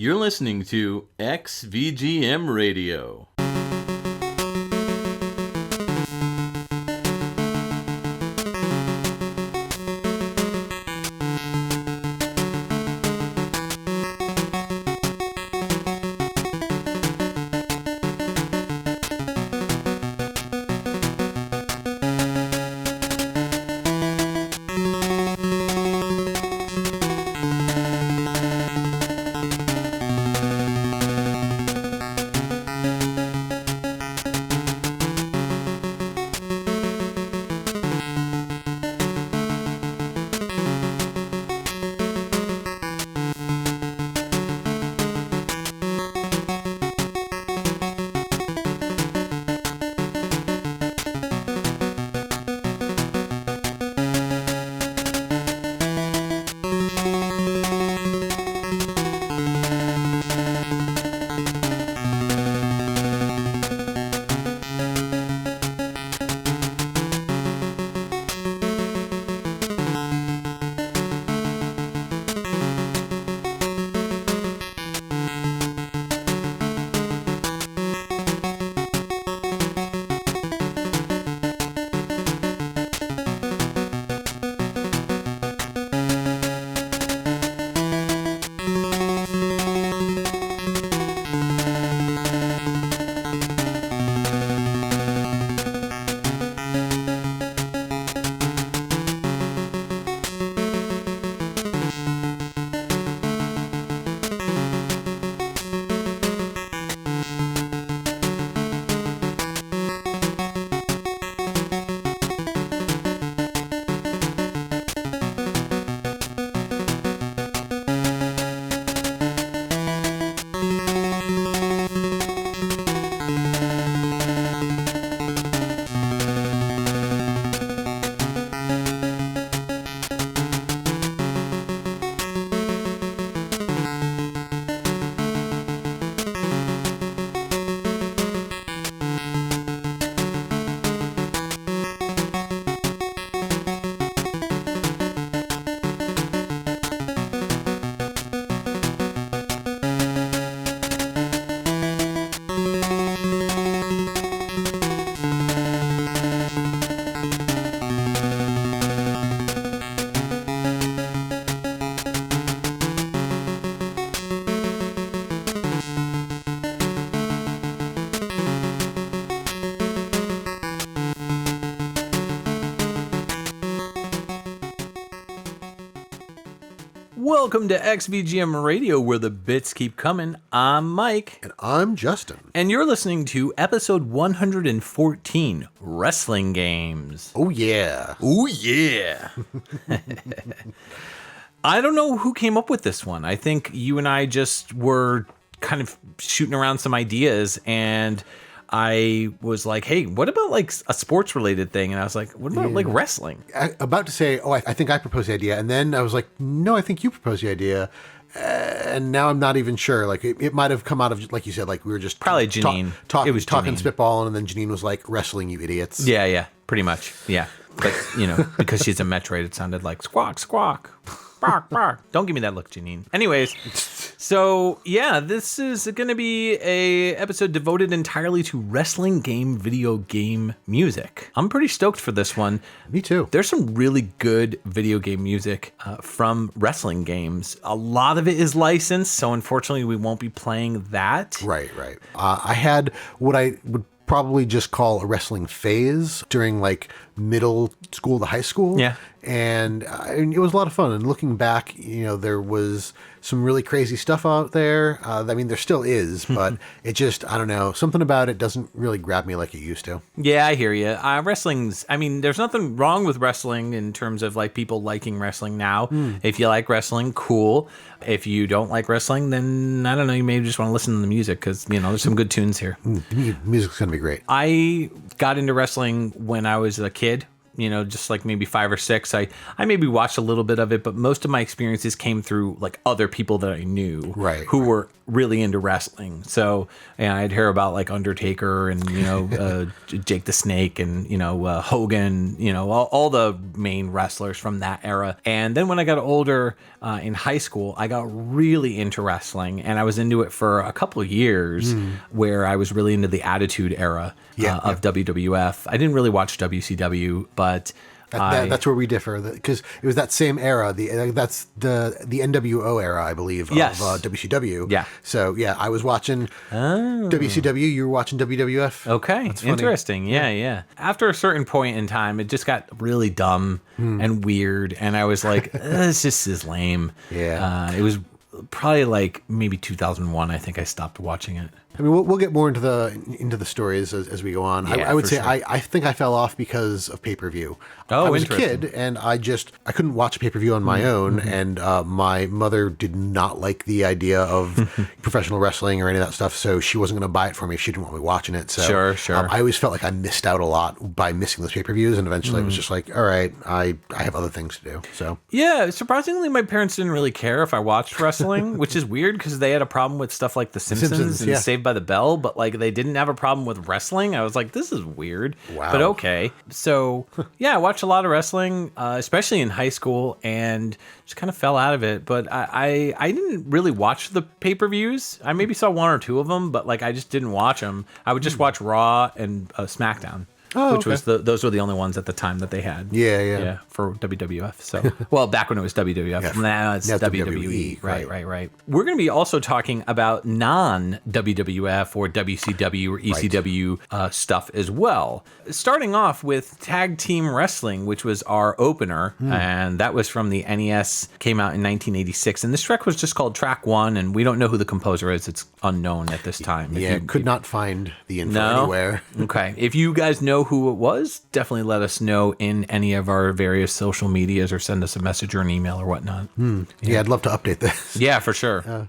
You're listening to XVGM Radio. Welcome to XVGM Radio, where the bits keep coming. I'm Mike. And I'm Justin. And you're listening to episode 114, Wrestling Games. Oh, yeah. Oh, yeah. I don't know who came up with this one. I think you and I just were kind of shooting around some ideas, and I was like, hey, what about like a sports related thing? And I was like, what about like wrestling? About to say, I think I proposed the idea. And then I was like, no, I think you proposed the idea. And now I'm not even sure. Like it might have come out of, like you said, like we were just probably Janine. It was talking spitballing, and then Janine was like, wrestling, you idiots. Yeah, pretty much. Yeah. But, you know, because she's a Metroid, it sounded like squawk, squawk. Bark, bark. Don't give me that look, Janine. Anyways, so yeah, this is going to be a episode devoted entirely to wrestling game, video game music. I'm pretty stoked for this one. Me too. There's some really good video game music from wrestling games. A lot of it is licensed, so unfortunately we won't be playing that. Right. I had what I would probably just call a wrestling phase during like middle school to high school. Yeah. And it was a lot of fun. And looking back, you know, there was some really crazy stuff out there. I mean, there still is, but it just, I don't know, something about it doesn't really grab me like it used to. Yeah, I hear you. Wrestling's, I mean, there's nothing wrong with wrestling in terms of like people liking wrestling now. If you like wrestling, cool. If you don't like wrestling, then I don't know, you maybe just want to listen to the music because, you know, there's some good tunes here. The music's going to be great. I got into wrestling when I was a kid. just like maybe 5 or 6. I maybe watched a little bit of it, but most of my experiences came through like other people that I knew who were really into wrestling. So I'd hear about like Undertaker and, Jake the Snake and, Hogan, all the main wrestlers from that era. And then when I got older in high school, I got really into wrestling, and I was into it for a couple of years where I was really into the Attitude Era of WWF. I didn't really watch WCW, but that's where we differ, because it was that same era. That's the NWO era, I believe, of WCW. Yeah. So I was watching WCW. You were watching WWF. Okay, that's interesting. Yeah. After a certain point in time, it just got really dumb and weird, and I was like, "This just is lame." Yeah. It was probably like maybe 2001. I think I stopped watching it. I mean, we'll get more into the stories as we go on. I would say sure. I think I fell off because of pay-per-view. Oh, I was a kid, and I couldn't watch pay-per-view on my own, and my mother did not like the idea of professional wrestling or any of that stuff, so she wasn't going to buy it for me if she didn't want me watching it. So sure. I always felt like I missed out a lot by missing those pay-per-views, and eventually it was just like, all right, I have other things to do. So yeah, surprisingly, my parents didn't really care if I watched wrestling, which is weird because they had a problem with stuff like The Simpsons and Saved by the Bell, but like they didn't have a problem with wrestling. I was like, this is weird. Wow. But okay. So I watched a lot of wrestling, especially in high school, and just kind of fell out of it. But I didn't really watch the pay-per-views. I maybe saw 1 or 2 of them, but like I just didn't watch them. I would just watch Raw and SmackDown. Which was those were the only ones at the time that they had. Yeah, for WWF. So, well, back when it was WWF. Now it's WWE. Right. We're going to be also talking about non-WWF or WCW or ECW stuff as well. Starting off with Tag Team Wrestling, which was our opener, and that was from the NES, came out in 1986. And this track was just called Track 1, and we don't know who the composer is. It's unknown at this time. Could not find the info anywhere. Okay. If you guys know who it was, definitely let us know in any of our various social medias or send us a message or an email or whatnot. I'd love to update this. Yeah, for sure.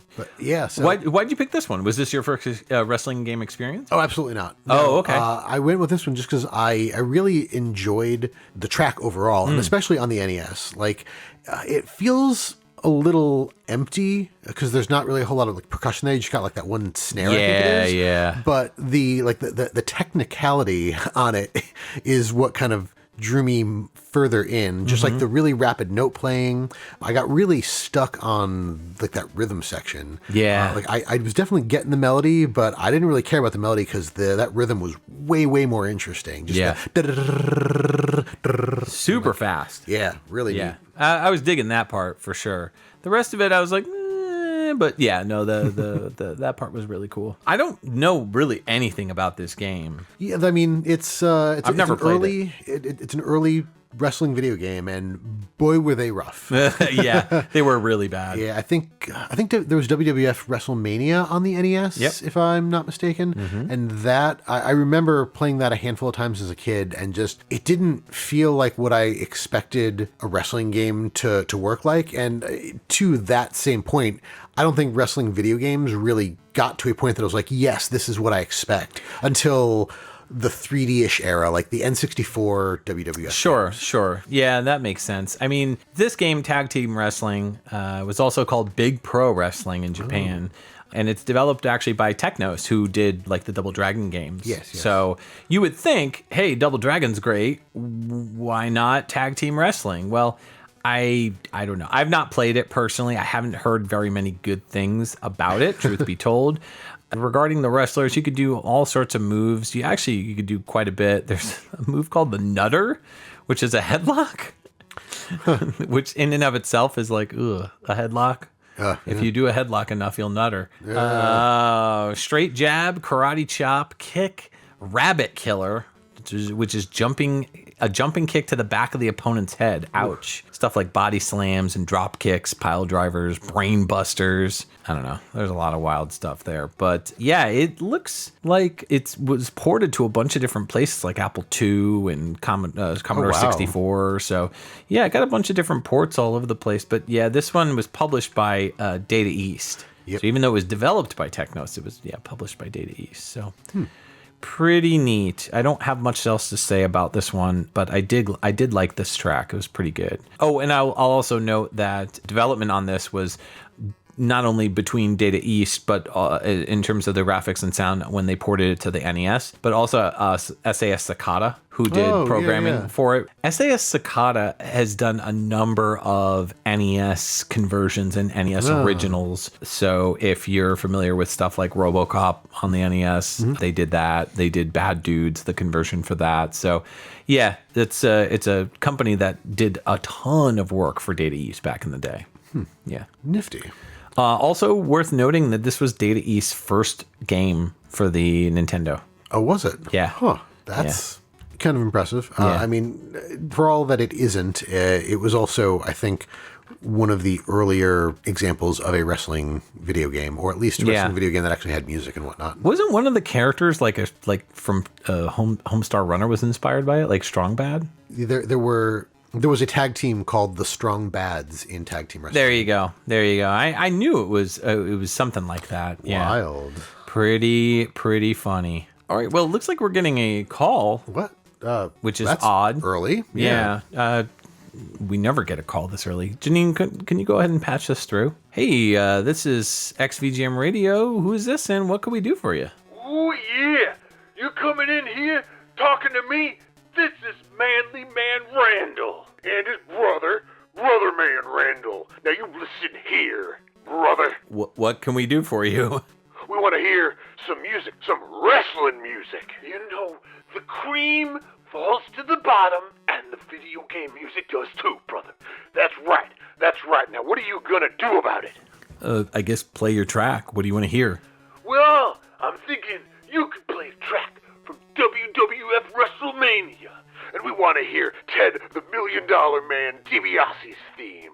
So why'd you pick this one? Was this your first wrestling game experience? Oh, absolutely not. No, okay. I went with this one just because I really enjoyed the track overall, and especially on the NES. Like, it feels a little empty because there's not really a whole lot of like percussion there. You just got like that one snare. I think it is. Yeah. But the technicality on it is what kind of drew me further in. Just like the really rapid note playing, I got really stuck on like that rhythm section. Yeah. I was definitely getting the melody, but I didn't really care about the melody because that rhythm was way more interesting. Super fast. Yeah, really. Yeah. I was digging that part for sure. The rest of it, I was like, but yeah, no, the that part was really cool. I don't know really anything about this game. Yeah, I mean, I've never played it's an early wrestling video game, and boy were they rough. Yeah, they were really bad. Yeah, I think there was WWF WrestleMania on the NES, if I'm not mistaken, and that I remember playing that a handful of times as a kid, and just it didn't feel like what I expected a wrestling game to work like. And to that same point, I don't think wrestling video games really got to a point that I was like, yes, this is what I expect, until the 3D-ish era, like the N64 WWF. Sure. Yeah, that makes sense. I mean, this game, Tag Team Wrestling, was also called Big Pro Wrestling in Japan. And it's developed actually by Technos, who did like the Double Dragon games. Yes. So you would think, hey, Double Dragon's great. Why not Tag Team Wrestling? Well, I don't know. I've not played it personally. I haven't heard very many good things about it, truth be told. Regarding the wrestlers, you could do all sorts of moves. You could do quite a bit. There's a move called the Nutter, which is a headlock, which in and of itself is like, a headlock. If you do a headlock enough, you'll nutter. Straight jab, karate chop, kick, rabbit killer, which is a jumping kick to the back of the opponent's head. Ouch. Stuff like body slams and drop kicks, pile drivers, brain busters. I don't know. There's a lot of wild stuff there. But yeah, it looks like it was ported to a bunch of different places like Apple II and Commodore 64. So yeah, it got a bunch of different ports all over the place. But yeah, this one was published by Data East. Yep. So even though it was developed by Technos, it was published by Data East. So pretty neat. I don't have much else to say about this one, but I did like this track. It was pretty good. Oh, and I'll also note that development on this was not only between Data East, but in terms of the graphics and sound when they ported it to the NES, but also SAS Sakata, who did programming for it. SAS Sakata has done a number of NES conversions and NES originals. So if you're familiar with stuff like RoboCop on the NES, they did that. They did Bad Dudes, the conversion for that. So yeah, it's a company that did a ton of work for Data East back in the day. Yeah. Nifty. Also worth noting that this was Data East's first game for the Nintendo. Oh, was it? Yeah. Huh. That's kind of impressive. I mean, for all that it isn't, it was also, I think, one of the earlier examples of a wrestling video game, or at least a wrestling video game that actually had music and whatnot. Wasn't one of the characters like from Homestar Runner was inspired by it, like Strong Bad? There was a tag team called the Strong Bads in tag team wrestling. There you go. I knew it was something like that. Yeah. Wild. Pretty funny. All right. Well, it looks like we're getting a call. What? Which is that's odd. Early. Yeah. We never get a call this early. Janine, can you go ahead and patch this through? Hey, this is XVGM Radio. Who is this, and what can we do for you? Oh yeah, you coming in here talking to me? This is Manly Man Randall and his brother Man Randall. Now you listen here, brother. What can we do for you? We want to hear some music, some wrestling music. You know, the cream falls to the bottom, and the video game music does too, brother. That's right. Now, what are you gonna do about it? I guess play your track. What do you want to hear? Well, I'm thinking you could play a track from WWF WrestleMania, and we want to hear Ted the $1 Million Man DiBiase's theme.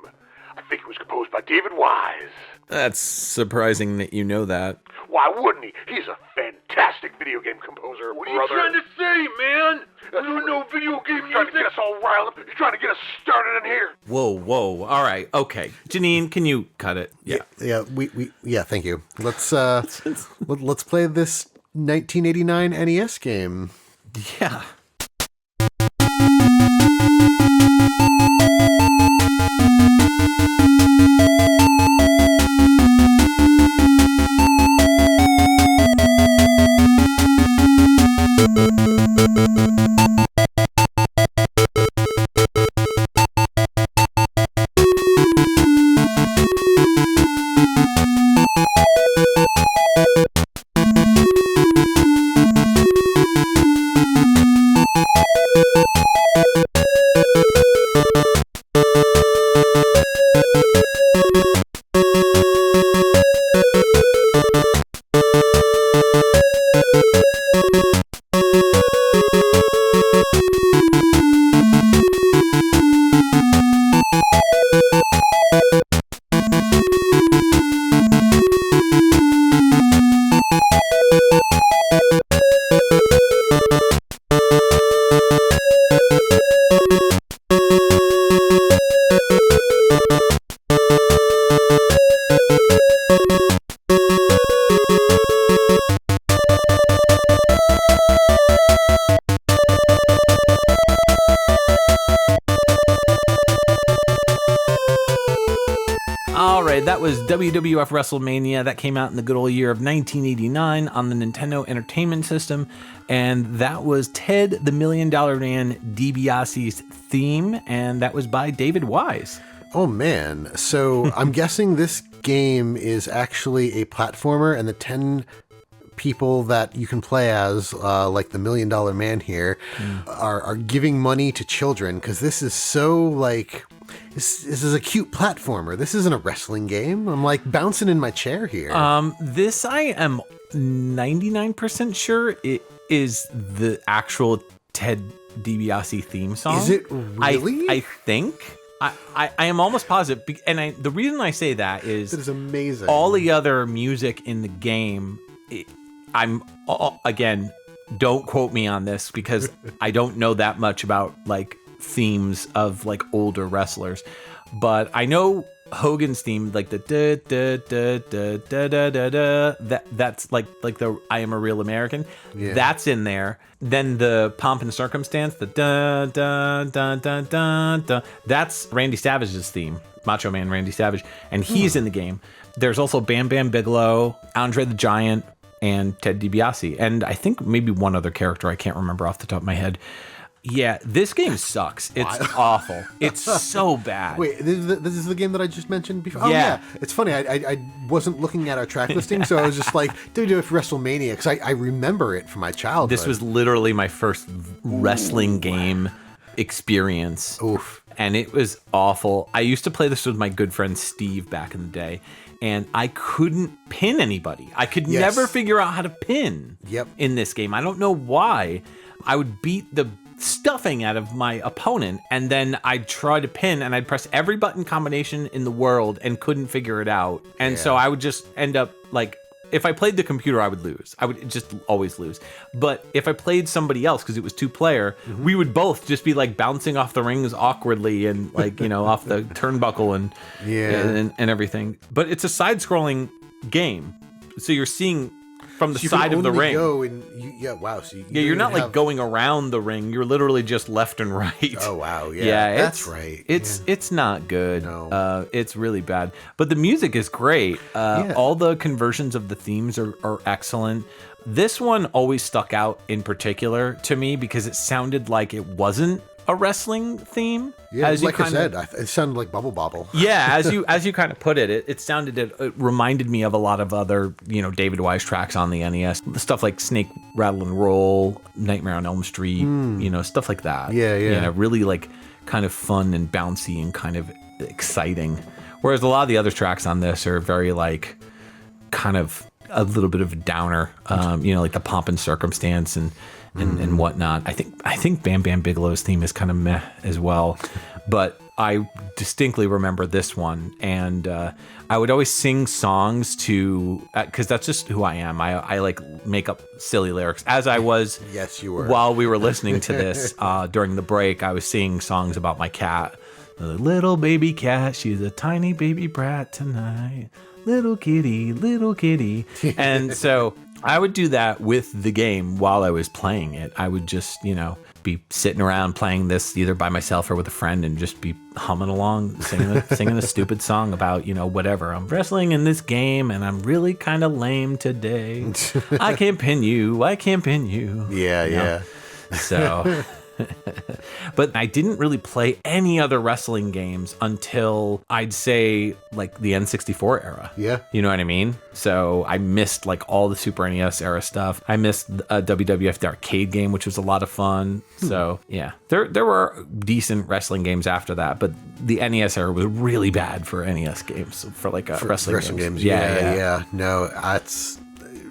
I think it was composed by David Wise. That's surprising that you know that. Why wouldn't he? He's a fantastic video game composer, What brother. are you trying to say, man? You don't know video game You're trying to music? get us all riled up. You're trying to get us started in here. Whoa. All right. Okay. Janine, can you cut it? Yeah. Yeah. Thank you. Let's let's play this 1989 NES game. Yeah. That was WWF WrestleMania. That came out in the good old year of 1989 on the Nintendo Entertainment System. And that was Ted the $1 Million Man DiBiase's theme. And that was by David Wise. Oh, man. So I'm guessing this game is actually a platformer, and the 10 people that you can play as, like the $1 Million Man here, are giving money to children, because this is so, like... This is a cute platformer. This isn't a wrestling game. I'm like bouncing in my chair here. This I am 99% sure it is the actual Ted DiBiase theme song. Is it really? I think. I am almost positive. And the reason I say that is... It is amazing. All the other music in the game, again, don't quote me on this because I don't know that much about like themes of like older wrestlers, but I know Hogan's theme, like the da da da da da da da da, that's like the I Am a Real American. Yeah. That's in there. Then the Pomp and Circumstance, the da da da da da da. That's Randy Savage's theme, Macho Man Randy Savage, and he's in the game. There's also Bam Bam Bigelow, Andre the Giant, and Ted DiBiase, and I think maybe one other character I can't remember off the top of my head. Yeah, this game sucks. It's awful. It's so bad. Wait, this is the game that I just mentioned before? Oh, Yeah. It's funny. I wasn't looking at our track listing, so I was just like, WWF WrestleMania, because I remember it from my childhood. This was literally my first wrestling game experience. Oof. And it was awful. I used to play this with my good friend Steve back in the day, and I couldn't pin anybody. I could never figure out how to pin in this game. I don't know why. I would beat the stuffing out of my opponent, and then I'd try to pin, and I'd press every button combination in the world and couldn't figure it out. And so I would just end up like, if I played the computer, I would lose. I would just always lose. But if I played somebody else, because it was 2-player, we would both just be like bouncing off the rings awkwardly and like, you know, off the turnbuckle and everything. But it's a side-scrolling game, so you're seeing from the side of the ring. So You're not like going around the ring. You're literally just left and right. Oh wow, yeah, that's right. It's not good. No. It's really bad. But the music is great. All the conversions of the themes are excellent. This one always stuck out in particular to me because it sounded like it wasn't a wrestling theme. Yeah, like I said, it sounded like Bubble Bobble. Yeah, as you kind of put it, it reminded me of a lot of other, you know, David Wise tracks on the NES. Stuff like Snake, Rattle and Roll, Nightmare on Elm Street, you know, stuff like that. Yeah. You know, really like kind of fun and bouncy and kind of exciting. Whereas a lot of the other tracks on this are very like kind of a little bit of a downer, you know, like the Pomp and Circumstance and whatnot. I think Bam Bam Bigelow's theme is kind of meh as well, but I distinctly remember this one, and I would always sing songs to, because that's just who I am. I like make up silly lyrics, as I was. Yes, you were. While we were listening to this during the break, I was singing songs about my cat. The little baby cat, she's a tiny baby brat tonight. Little kitty, little kitty. And so I would do that with the game while I was playing it. I would just, you know, be sitting around playing this either by myself or with a friend and just be humming along, singing a stupid song about, you know, whatever. I'm wrestling in this game and I'm really kind of lame today. I can't pin you. I can't pin you. Yeah, you know? So... But I didn't really play any other wrestling games until I'd say like the N64 era. Yeah. You know what I mean? So I missed like all the Super NES era stuff. I missed WWF the arcade game, which was a lot of fun. So yeah, there were decent wrestling games after that, but the NES era was really bad for NES games, for like wrestling games. Yeah. No, that's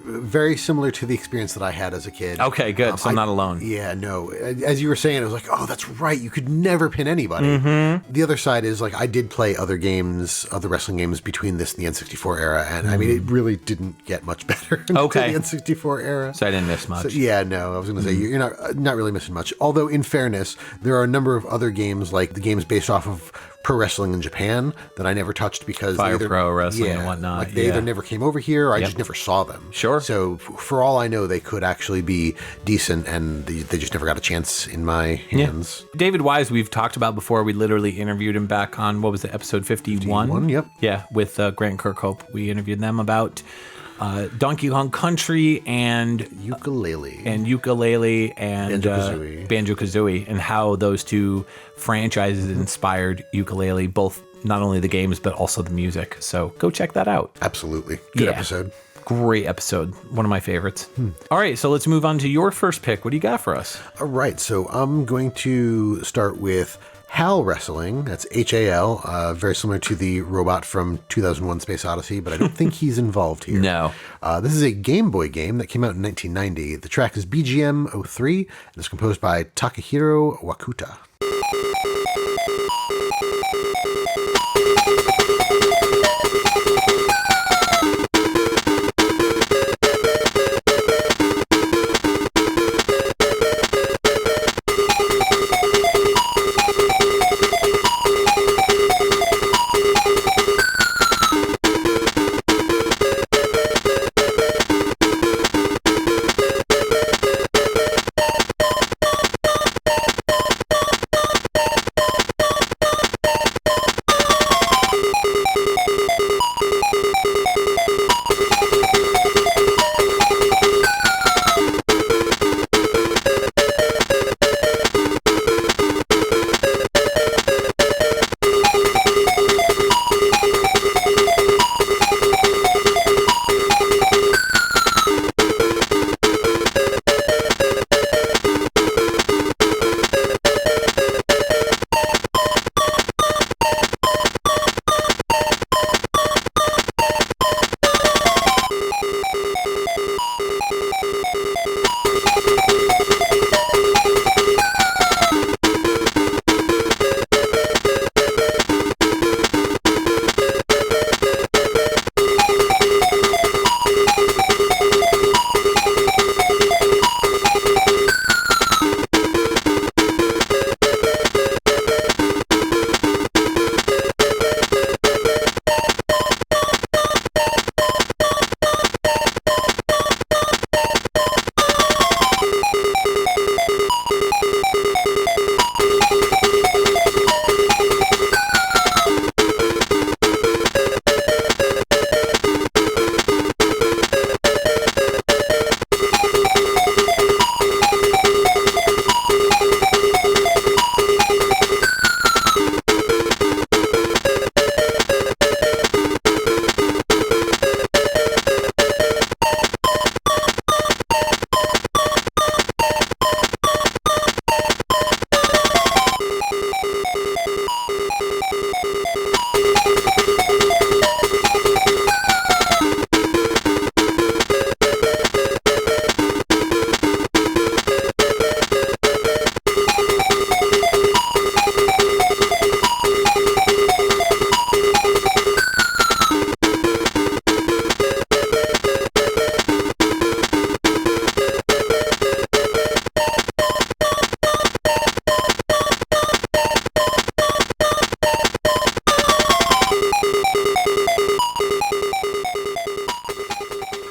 very similar to the experience that I had as a kid. Okay, good. So I'm not alone. Yeah, no. As you were saying, it was like, oh, that's right. You could never pin anybody. Mm-hmm. The other side is like, I did play other games, other wrestling games between this and the N64 era. And I mean, it really didn't get much better until the N64 era. So I didn't miss much. So, yeah, no. I was going to say, you're not really missing much. Although, in fairness, there are a number of other games, like the games based off of pro wrestling in Japan that I never touched because Fire Pro Wrestling and whatnot. Like they either never came over here or I just never saw them. Sure. So for all I know, they could actually be decent, and they just never got a chance in my hands. Yeah. David Wise, we've talked about before. We literally interviewed him back on, what was it, episode 51? 51, yep. Yeah, with Grant Kirkhope. We interviewed them about Donkey Kong Country and Ukulele and Banjo-Kazooie, and how those two franchises inspired ukulele, both not only the games but also the music. So go check that out. Absolutely. Good episode. Great episode. One of my favorites. All right, so let's move on to your first pick. What do you got for us? All right, so I'm going to start with HAL Wrestling. That's HAL, very similar to the robot from 2001 Space Odyssey, but I don't think he's involved here. No. This is a Game Boy game that came out in 1990. The track is VGM 03, and it's composed by Takahiro Wakuta.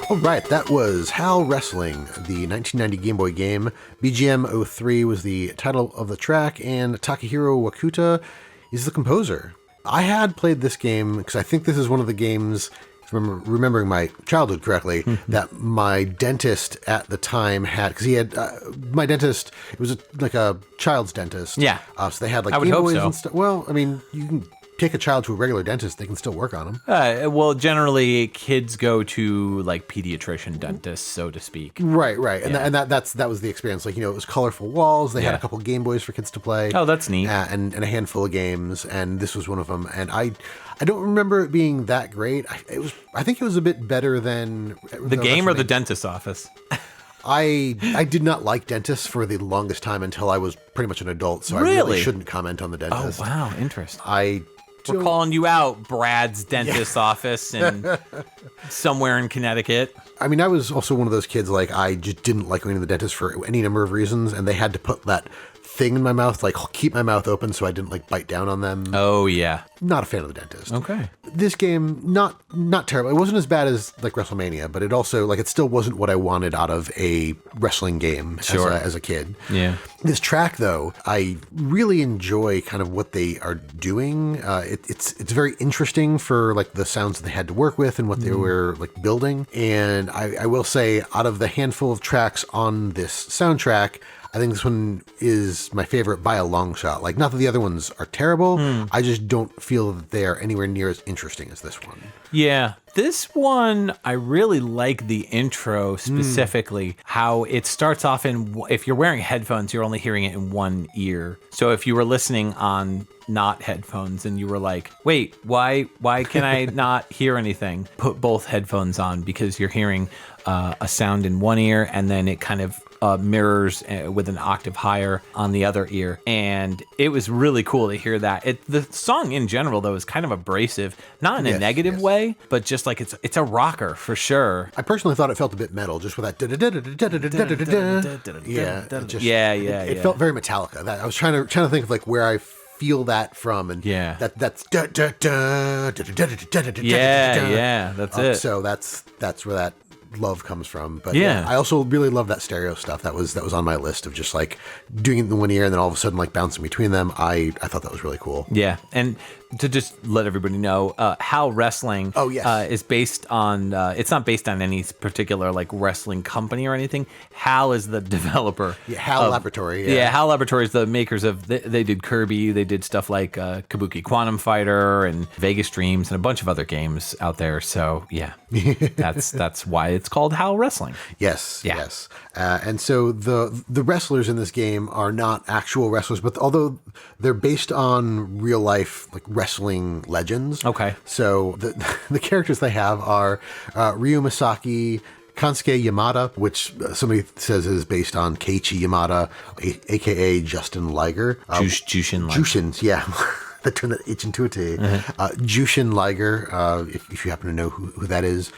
All right, that was HAL Wrestling, the 1990 Game Boy game. VGM 03 was the title of the track, and Takahiro Wakuta is the composer. I had played this game because I think this is one of the games, if I'm remembering my childhood correctly, that my dentist at the time had, because he had, my dentist, it was like a child's dentist. Yeah. So they had like I would Game hope Boys so. and stuff. Well, I mean, you can take a child to a regular dentist, they can still work on them. Well, generally, kids go to like pediatrician dentists, so to speak. Right. And, Yeah. that was the experience. Like, you know, it was colorful walls. They had Yeah. a couple Game Boys for kids to play. Oh, that's neat. And a handful of games, and this was one of them. And I don't remember it being that great. I think it was a bit better than The game or the dentist's office? I did not like dentists for the longest time until I was pretty much an adult, so I Really? really shouldn't comment on the Oh, dentist. wow. Interesting. We're We're calling you out, Brad's dentist's office in somewhere in Connecticut. I mean, I was also one of those kids, like, I just didn't like going to the dentist for any number of reasons, and they had to put that thing in my mouth, like, keep my mouth open so I didn't, like, bite down on them. Oh, yeah. Not a fan of the dentist. Okay. This game, not terrible. It wasn't as bad as, like, WrestleMania, but it also, like, it still wasn't what I wanted out of a wrestling game Sure. as a kid. Yeah. This track, though, I really enjoy kind of what they are doing. It's very interesting for, like, the sounds they had to work with and what they were, like, building. And I will say, out of the handful of tracks on this soundtrack, I think this one is my favorite by a long shot. Like, not that the other ones are terrible. I just don't feel that they are anywhere near as interesting as this one. Yeah. This one, I really like the intro specifically, how it starts off if you're wearing headphones, you're only hearing it in one ear. So if you were listening on not headphones and you were like, wait, why can I not hear anything? Put both headphones on because you're hearing a sound in one ear and then it kind of mirrors with an octave higher on the other ear. And it was really cool to hear that. The song in general, though, is kind of abrasive, not in a negative way, but just like it's a rocker for sure. I personally thought it felt a bit metal, just with that. It felt very Metallica. I was trying to think of like where I feel that from, and that's that's it. So that's where that love comes from. But Yeah. I also really love that stereo stuff. That was on my list of just like doing it in the one ear and then all of a sudden like bouncing between them. I thought that was really cool. Yeah, and to just let everybody know, HAL Wrestling is based on, it's not based on any particular like wrestling company or anything. HAL is the developer. Yeah, HAL Laboratory. Yeah, HAL Laboratory is the makers of, they did Kirby, they did stuff like Kabuki Quantum Fighter and Vegas Dreams and a bunch of other games out there. So yeah, that's why it's called HAL Wrestling. Yes, Yeah. yes. And so the wrestlers in this game are not actual wrestlers, but although they're based on real life, like wrestling legends. Okay. So the characters they have are Ryu Misaki, Kansuke Yamada, which somebody says is based on Keiichi Yamada, a.k.a. Justin Liger. Jushin Liger. Jushin, yeah. That turned that H into a T. Jushin Liger, if you happen to know who that is.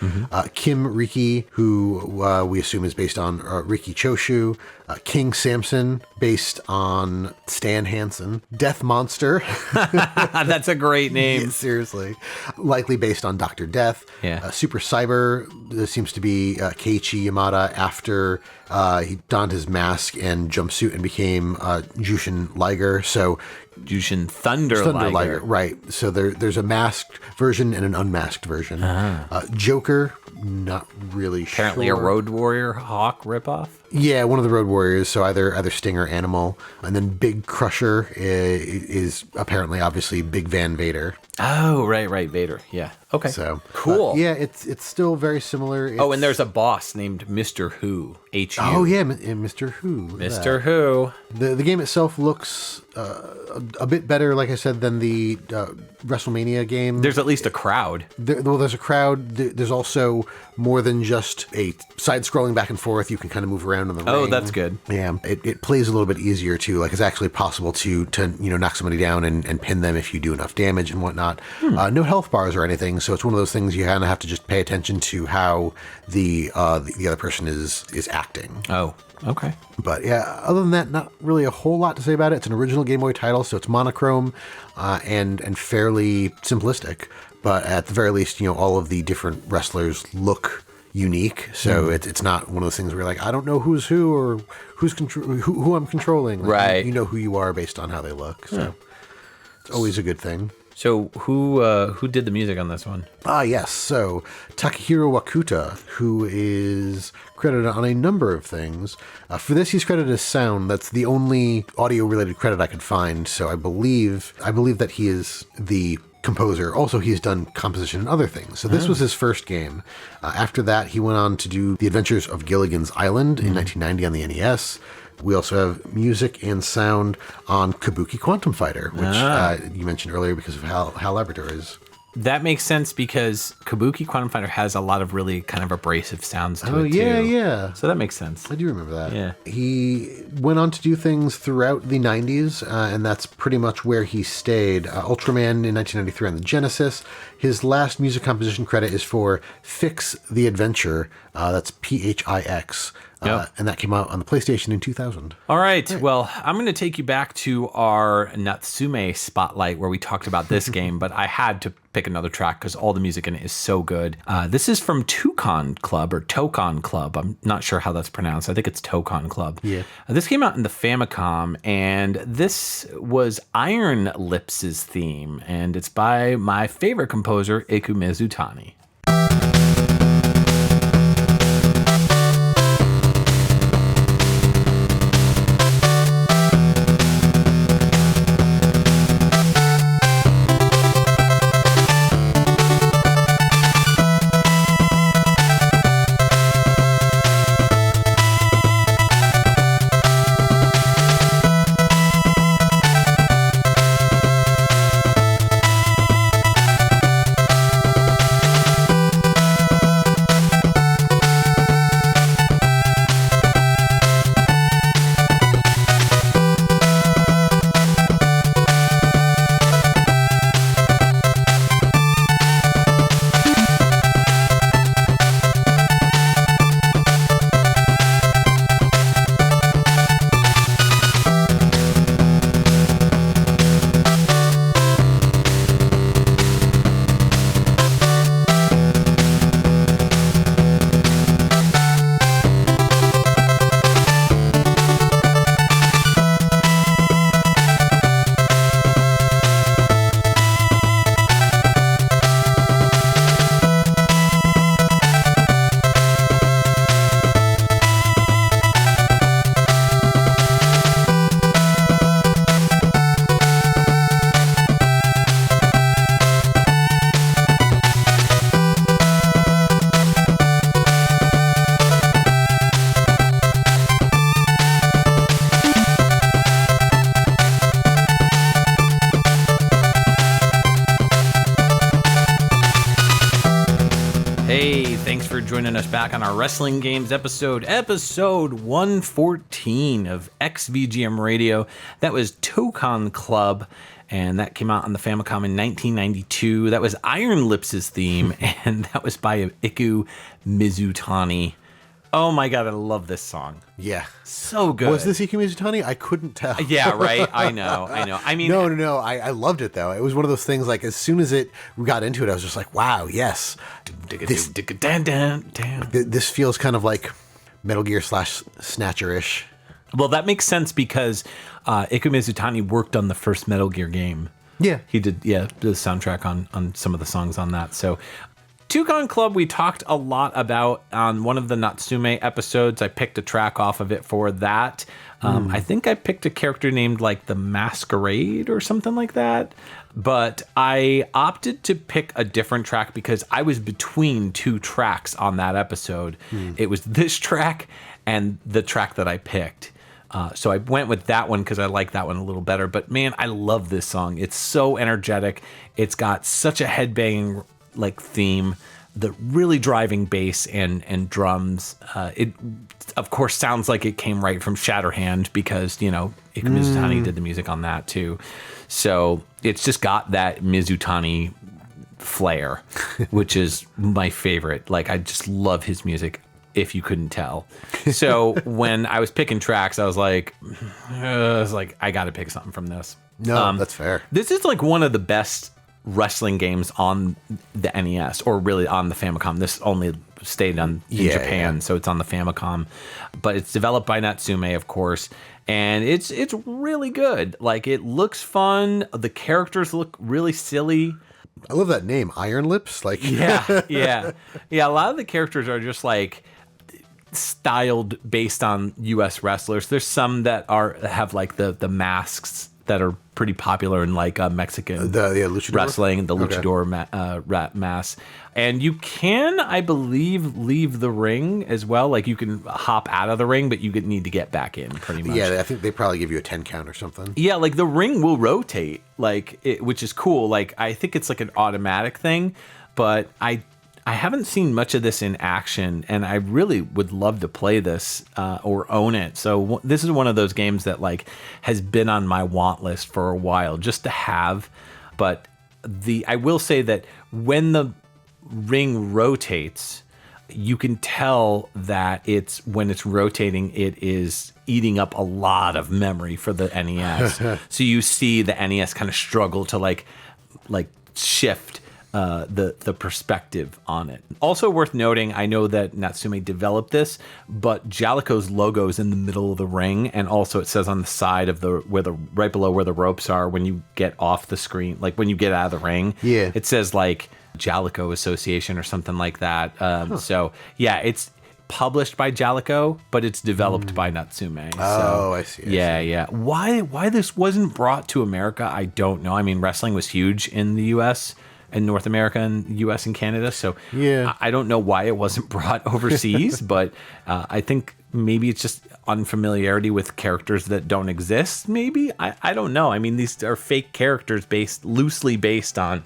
Kim Riki, who we assume is based on Riki Choshu. King Samson, based on Stan Hansen. Death Monster. That's a great name. Yeah, seriously. Likely based on Dr. Death. Yeah. Super Cyber, this seems to be Keiichi Yamada after he donned his mask and jumpsuit and became Jushin Liger. So Jushin Thunder Liger. Right. So there's a masked version and an unmasked version. Joker, not really Apparently sure. a Road Warrior Hawk ripoff. Yeah, one of the Road Warriors, so either Sting or Animal. And then Big Crusher is apparently, obviously, Big Van Vader. Oh, right, Vader. Yeah. Okay. So cool. Yeah, it's still very similar. And there's a boss named Mr. Who. H-U. Oh, yeah, Mr. Who. Mr. Who. The game itself looks a bit better, like I said, than the WrestleMania game. There's at least a crowd. There's a crowd. There's also more than just a side-scrolling back and forth. You can kind of move around in the ring. Oh, that's good. Yeah, it plays a little bit easier too. Like it's actually possible to knock somebody down and pin them if you do enough damage and whatnot. No health bars or anything, so it's one of those things you kind of have to just pay attention to how the other person is acting. Oh, okay. But yeah, other than that, not really a whole lot to say about it. It's an original Game Boy title, so it's monochrome and fairly simplistic. But at the very least, all of the different wrestlers look unique, so it's not one of those things where you're like, I don't know who's who or who I'm controlling. Like, right. You know who you are based on how they look. So it's always a good thing. So who did the music on this one? Yes. So Takahiro Wakuta, who is credited on a number of things. For this, he's credited as sound. That's the only audio-related credit I could find. So I believe that he is the composer. Also, he's done composition and other things. So this was his first game. After that, he went on to do The Adventures of Gilligan's Island in 1990 on the NES. We also have music and sound on Kabuki Quantum Fighter, which you mentioned earlier because of how Labrador is. That makes sense because Kabuki Quantum Fighter has a lot of really kind of abrasive sounds to it, yeah, too. yeah. So that makes sense. I do remember that. Yeah. He went on to do things throughout the 90s, and that's pretty much where he stayed. Ultraman in 1993 on the Genesis. His last music composition credit is for Fix the Adventure. That's Phix. Yep. And that came out on the PlayStation in 2000. All right. Well, I'm going to take you back to our Natsume spotlight where we talked about this game, but I had to pick another track because all the music in it is so good. This is from Tokon Club. I'm not sure how that's pronounced. I think it's Tokon Club. Yeah. This came out in the Famicom, and this was Iron Lips' theme, and it's by my favorite composer, Eiku Mizutani. joining us back on our Wrestling Games episode 114 of XVGM Radio. That was Tokon Club, and that came out on the Famicom in 1992. That was Iron Lips' theme, and that was by Iku Mizutani. Oh my god, I love this song. Yeah. So good. Was this Iku Mizutani? I couldn't tell. Yeah, right? I know. I mean... No. I loved it, though. It was one of those things, like, as soon as we got into it, I was just like, wow, yes. This feels kind of like Metal Gear / Snatcher-ish. Well, that makes sense because Iku Mizutani worked on the first Metal Gear game. Yeah. He did, the soundtrack on some of the songs on that. So... Tokon Club, we talked a lot about on one of the Natsume episodes. I picked a track off of it for that. I think I picked a character named like the Masquerade or something like that. But I opted to pick a different track because I was between two tracks on that episode. It was this track and the track that I picked. So I went with that one because I like that one a little better. But man, I love this song. It's so energetic. It's got such a headbanging like theme, the really driving bass and drums. It of course sounds like it came right from Shatterhand because Iku Mizutani did the music on that too. So it's just got that Mizutani flair, which is my favorite. Like I just love his music, if you couldn't tell. So when I was picking tracks, I was like I got to pick something from this. No, that's fair. This is like one of the best wrestling games on the NES, or really on the Famicom. This only stayed in Japan, so it's on the Famicom. But it's developed by Natsume, of course, and it's really good. Like, it looks fun. The characters look really silly. I love that name, Iron Lips. Like, yeah. A lot of the characters are just like styled based on U.S. wrestlers. There's some that have like the masks that are pretty popular in like Mexican luchador wrestling, the luchador mask. And you can, I believe, leave the ring as well. Like you can hop out of the ring, but you need to get back in pretty much. Yeah, I think they probably give you a 10 count or something. Yeah, like the ring will rotate, which is cool. Like I think it's like an automatic thing, but I haven't seen much of this in action, and I really would love to play this or own it. So this is one of those games that like has been on my want list for a while just to have. But I will say that when the ring rotates, you can tell that when it's rotating, it is eating up a lot of memory for the NES. So you see the NES kind of struggle to like shift the perspective on it. Also worth noting, I know that Natsume developed this, but Jalico's logo is in the middle of the ring, and also it says on the side of right below where the ropes are when you get off the screen, like when you get out of the ring. Yeah, it says like Jalico Association or something like that. So yeah, it's published by Jalico, but it's developed by Natsume. Oh, I see. Yeah. Why this wasn't brought to America, I don't know. I mean, wrestling was huge in the U.S. and North America and U.S. and Canada, so yeah, I don't know why it wasn't brought overseas, but I think maybe it's just unfamiliarity with characters that don't exist. Maybe I don't know. I mean, these are fake characters loosely based on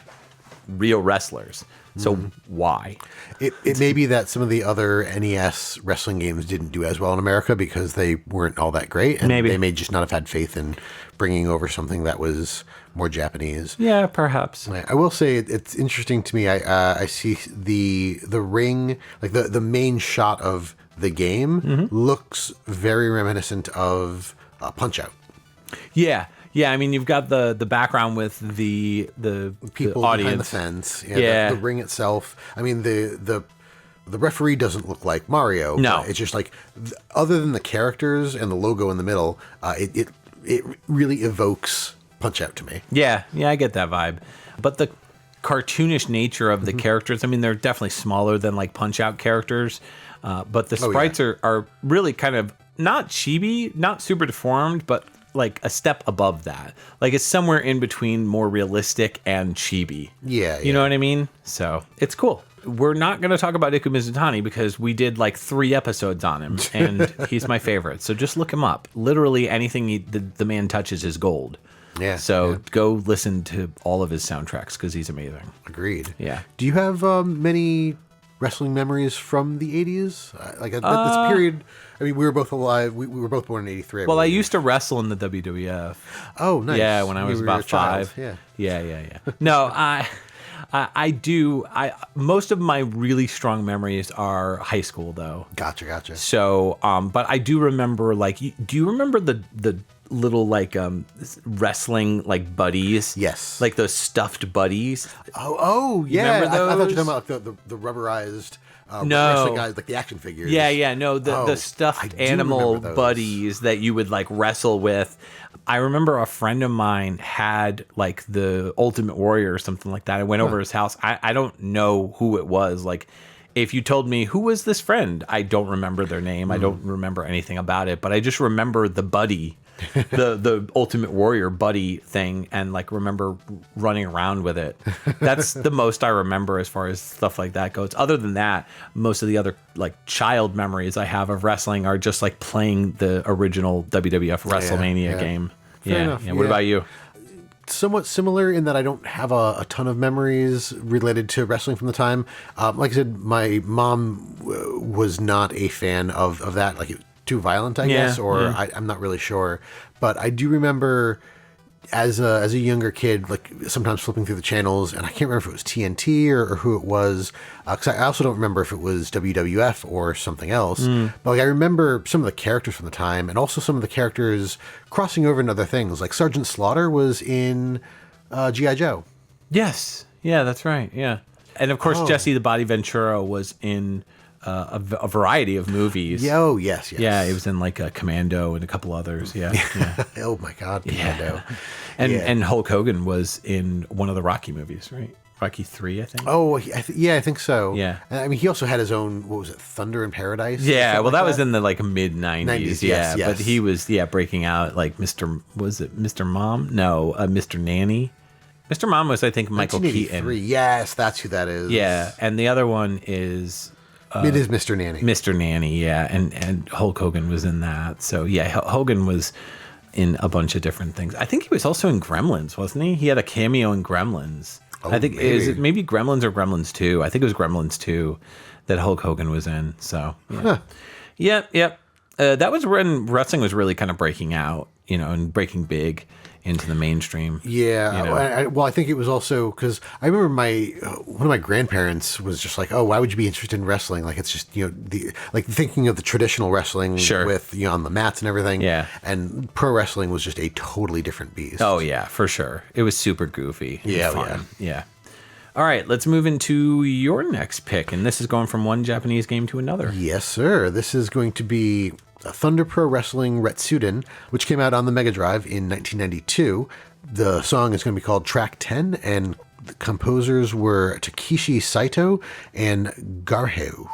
real wrestlers. So why? It may be that some of the other NES wrestling games didn't do as well in America because they weren't all that great. And they may just not have had faith in bringing over something that was more Japanese. Yeah, perhaps. I will say it's interesting to me. I see the ring, like the main shot of the game looks very reminiscent of Punch-Out. Yeah. Yeah, I mean, you've got the background with the people the audience behind the fence. Yeah, the ring itself. I mean, the referee doesn't look like Mario. No, it's just like other than the characters and the logo in the middle, it really evokes Punch-Out to me. Yeah, I get that vibe. But the cartoonish nature of the characters, I mean, they're definitely smaller than like Punch-Out characters, but the sprites are really kind of not chibi, not super deformed, but like a step above that. Like it's somewhere in between more realistic and chibi. Yeah. You know what I mean? So it's cool. We're not going to talk about Iku Mizutani because we did like 3 episodes on him and he's my favorite. So just look him up. Literally anything the man touches is gold. Yeah. So go listen to all of his soundtracks because he's amazing. Agreed. Yeah. Do you have many wrestling memories from the 80s? This period. I mean, we were both alive. We were both born in 83. Well, I used to wrestle in the WWF. Oh, nice. Yeah, when I was about 5. Yeah. No, I do. Most of my really strong memories are high school, though. Gotcha. So, but I do remember, like, do you remember the little, like, wrestling, like, buddies? Yes. Like those stuffed buddies? Oh, yeah. Remember those? I thought you were talking about the rubberized No. wrestling guys, like the action figures. Yeah. No, the stuffed animal buddies that you would, like, wrestle with. I remember a friend of mine had, like, the Ultimate Warrior or something like that. I went over his house. I don't know who it was. Like, if you told me, who was this friend? I don't remember their name. I don't remember anything about it. But I just remember the buddy, the Ultimate Warrior buddy thing, and, like, remember running around with it. That's the most I remember as far as stuff like that goes. Other than that, most of the other, like, child memories I have of wrestling are just, like, playing the original WWF WrestleMania game. Fair enough. What about you? Somewhat similar in that I don't have a ton of memories related to wrestling from the time. Like I said, my mom was not a fan of that. Like, too violent, I guess, or I'm not really sure. But I do remember as a younger kid, like, sometimes flipping through the channels, and I can't remember if it was TNT or who it was, because I also don't remember if it was WWF or something else. But, like, I remember some of the characters from the time, and also some of the characters crossing over into other things. Like, Sergeant Slaughter was in G.I. Joe. Yes. Yeah, that's right. Yeah. And, of course, Jesse the Body Ventura was in a variety of movies. Yeah, oh, yes. Yeah, he was in, like, Commando and a couple others. Yeah. Oh, my God, Commando. Yeah. And Hulk Hogan was in one of the Rocky movies, right? Rocky 3, I think. Oh, I think so. Yeah. I mean, he also had his own, what was it, Thunder in Paradise? Yeah, well, that was in the, like, mid-90s. Yes. But he was, breaking out, like, Mr. Mom? No, Mr. Nanny. Mr. Mom was, I think, Michael Keaton. Yes, that's who that is. Yeah, and the other one is... it is Mr. Nanny. Mr. Nanny, yeah, and Hulk Hogan was in that. So, yeah, Hogan was in a bunch of different things. I think he was also in Gremlins, wasn't he? He had a cameo in Gremlins. I think maybe. Is it maybe Gremlins or Gremlins 2? I think it was Gremlins 2 that Hulk Hogan was in. So yeah. That was when wrestling was really kind of breaking out, and breaking big into the mainstream. Yeah. Well, I think it was also because I remember one of my grandparents was just like, "Oh, why would you be interested in wrestling? Like, it's just thinking of the traditional wrestling with on the mats and everything. Yeah. And pro wrestling was just a totally different beast. Oh yeah, for sure. It was super goofy. Yeah, fun. Yeah. All right, let's move into your next pick, and this is going from one Japanese game to another. Yes, sir. This is going to be Thunder Pro Wrestling Retsuden, which came out on the Mega Drive in 1992. The song is going to be called Track 10, and the composers were Takeshi Saito and Garheu.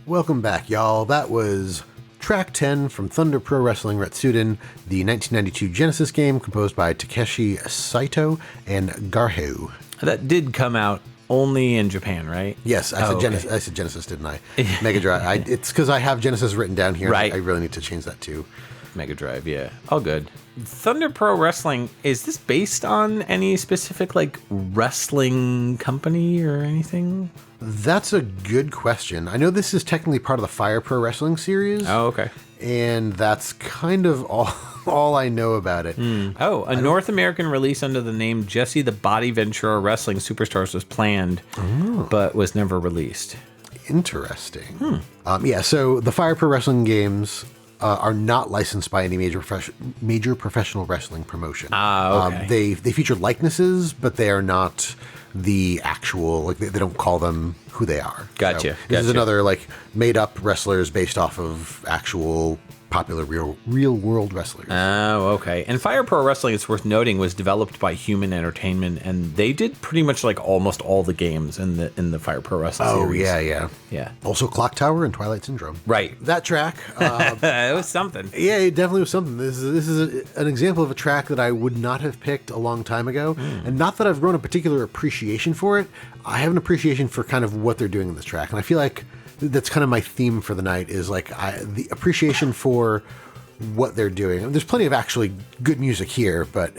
Welcome back, y'all. That was track 10 from Thunder Pro Wrestling Retsuden, the 1992 Genesis game composed by Takeshi Saito and Garho. That did come out only in Japan, right? Yes, I said Genesis. I said Genesis, didn't I? Mega Drive. It's because I have Genesis written down here. Right. I really need to change that too. Mega Drive, yeah. All good. Thunder Pro Wrestling, is this based on any specific, like, wrestling company or anything? That's a good question. I know this is technically part of the Fire Pro Wrestling series. Oh, okay. And that's kind of all I know about it. Oh, a North American release under the name Jesse the Body Ventura Wrestling Superstars was planned, but was never released. Interesting. So the Fire Pro Wrestling games are not licensed by any major professional wrestling promotion. Okay. They feature likenesses, but they are not the actual, like they don't call them who they are. Gotcha. So this is another like made up wrestlers based off of actual popular real world wrestlers. Oh, okay. And Fire Pro Wrestling, it's worth noting, was developed by Human Entertainment, and they did pretty much like almost all the games in the Fire Pro Wrestling series. Yeah. Also Clock Tower and Twilight Syndrome. Right. That track. It was something. Yeah, it definitely was something. This is an example of a track that I would not have picked a long time ago. And not that I've grown a particular appreciation for it. I have an appreciation for kind of what they're doing in this track. And I feel like that's kind of my theme for the night is like the appreciation for what they're doing. There's plenty of actually good music here, but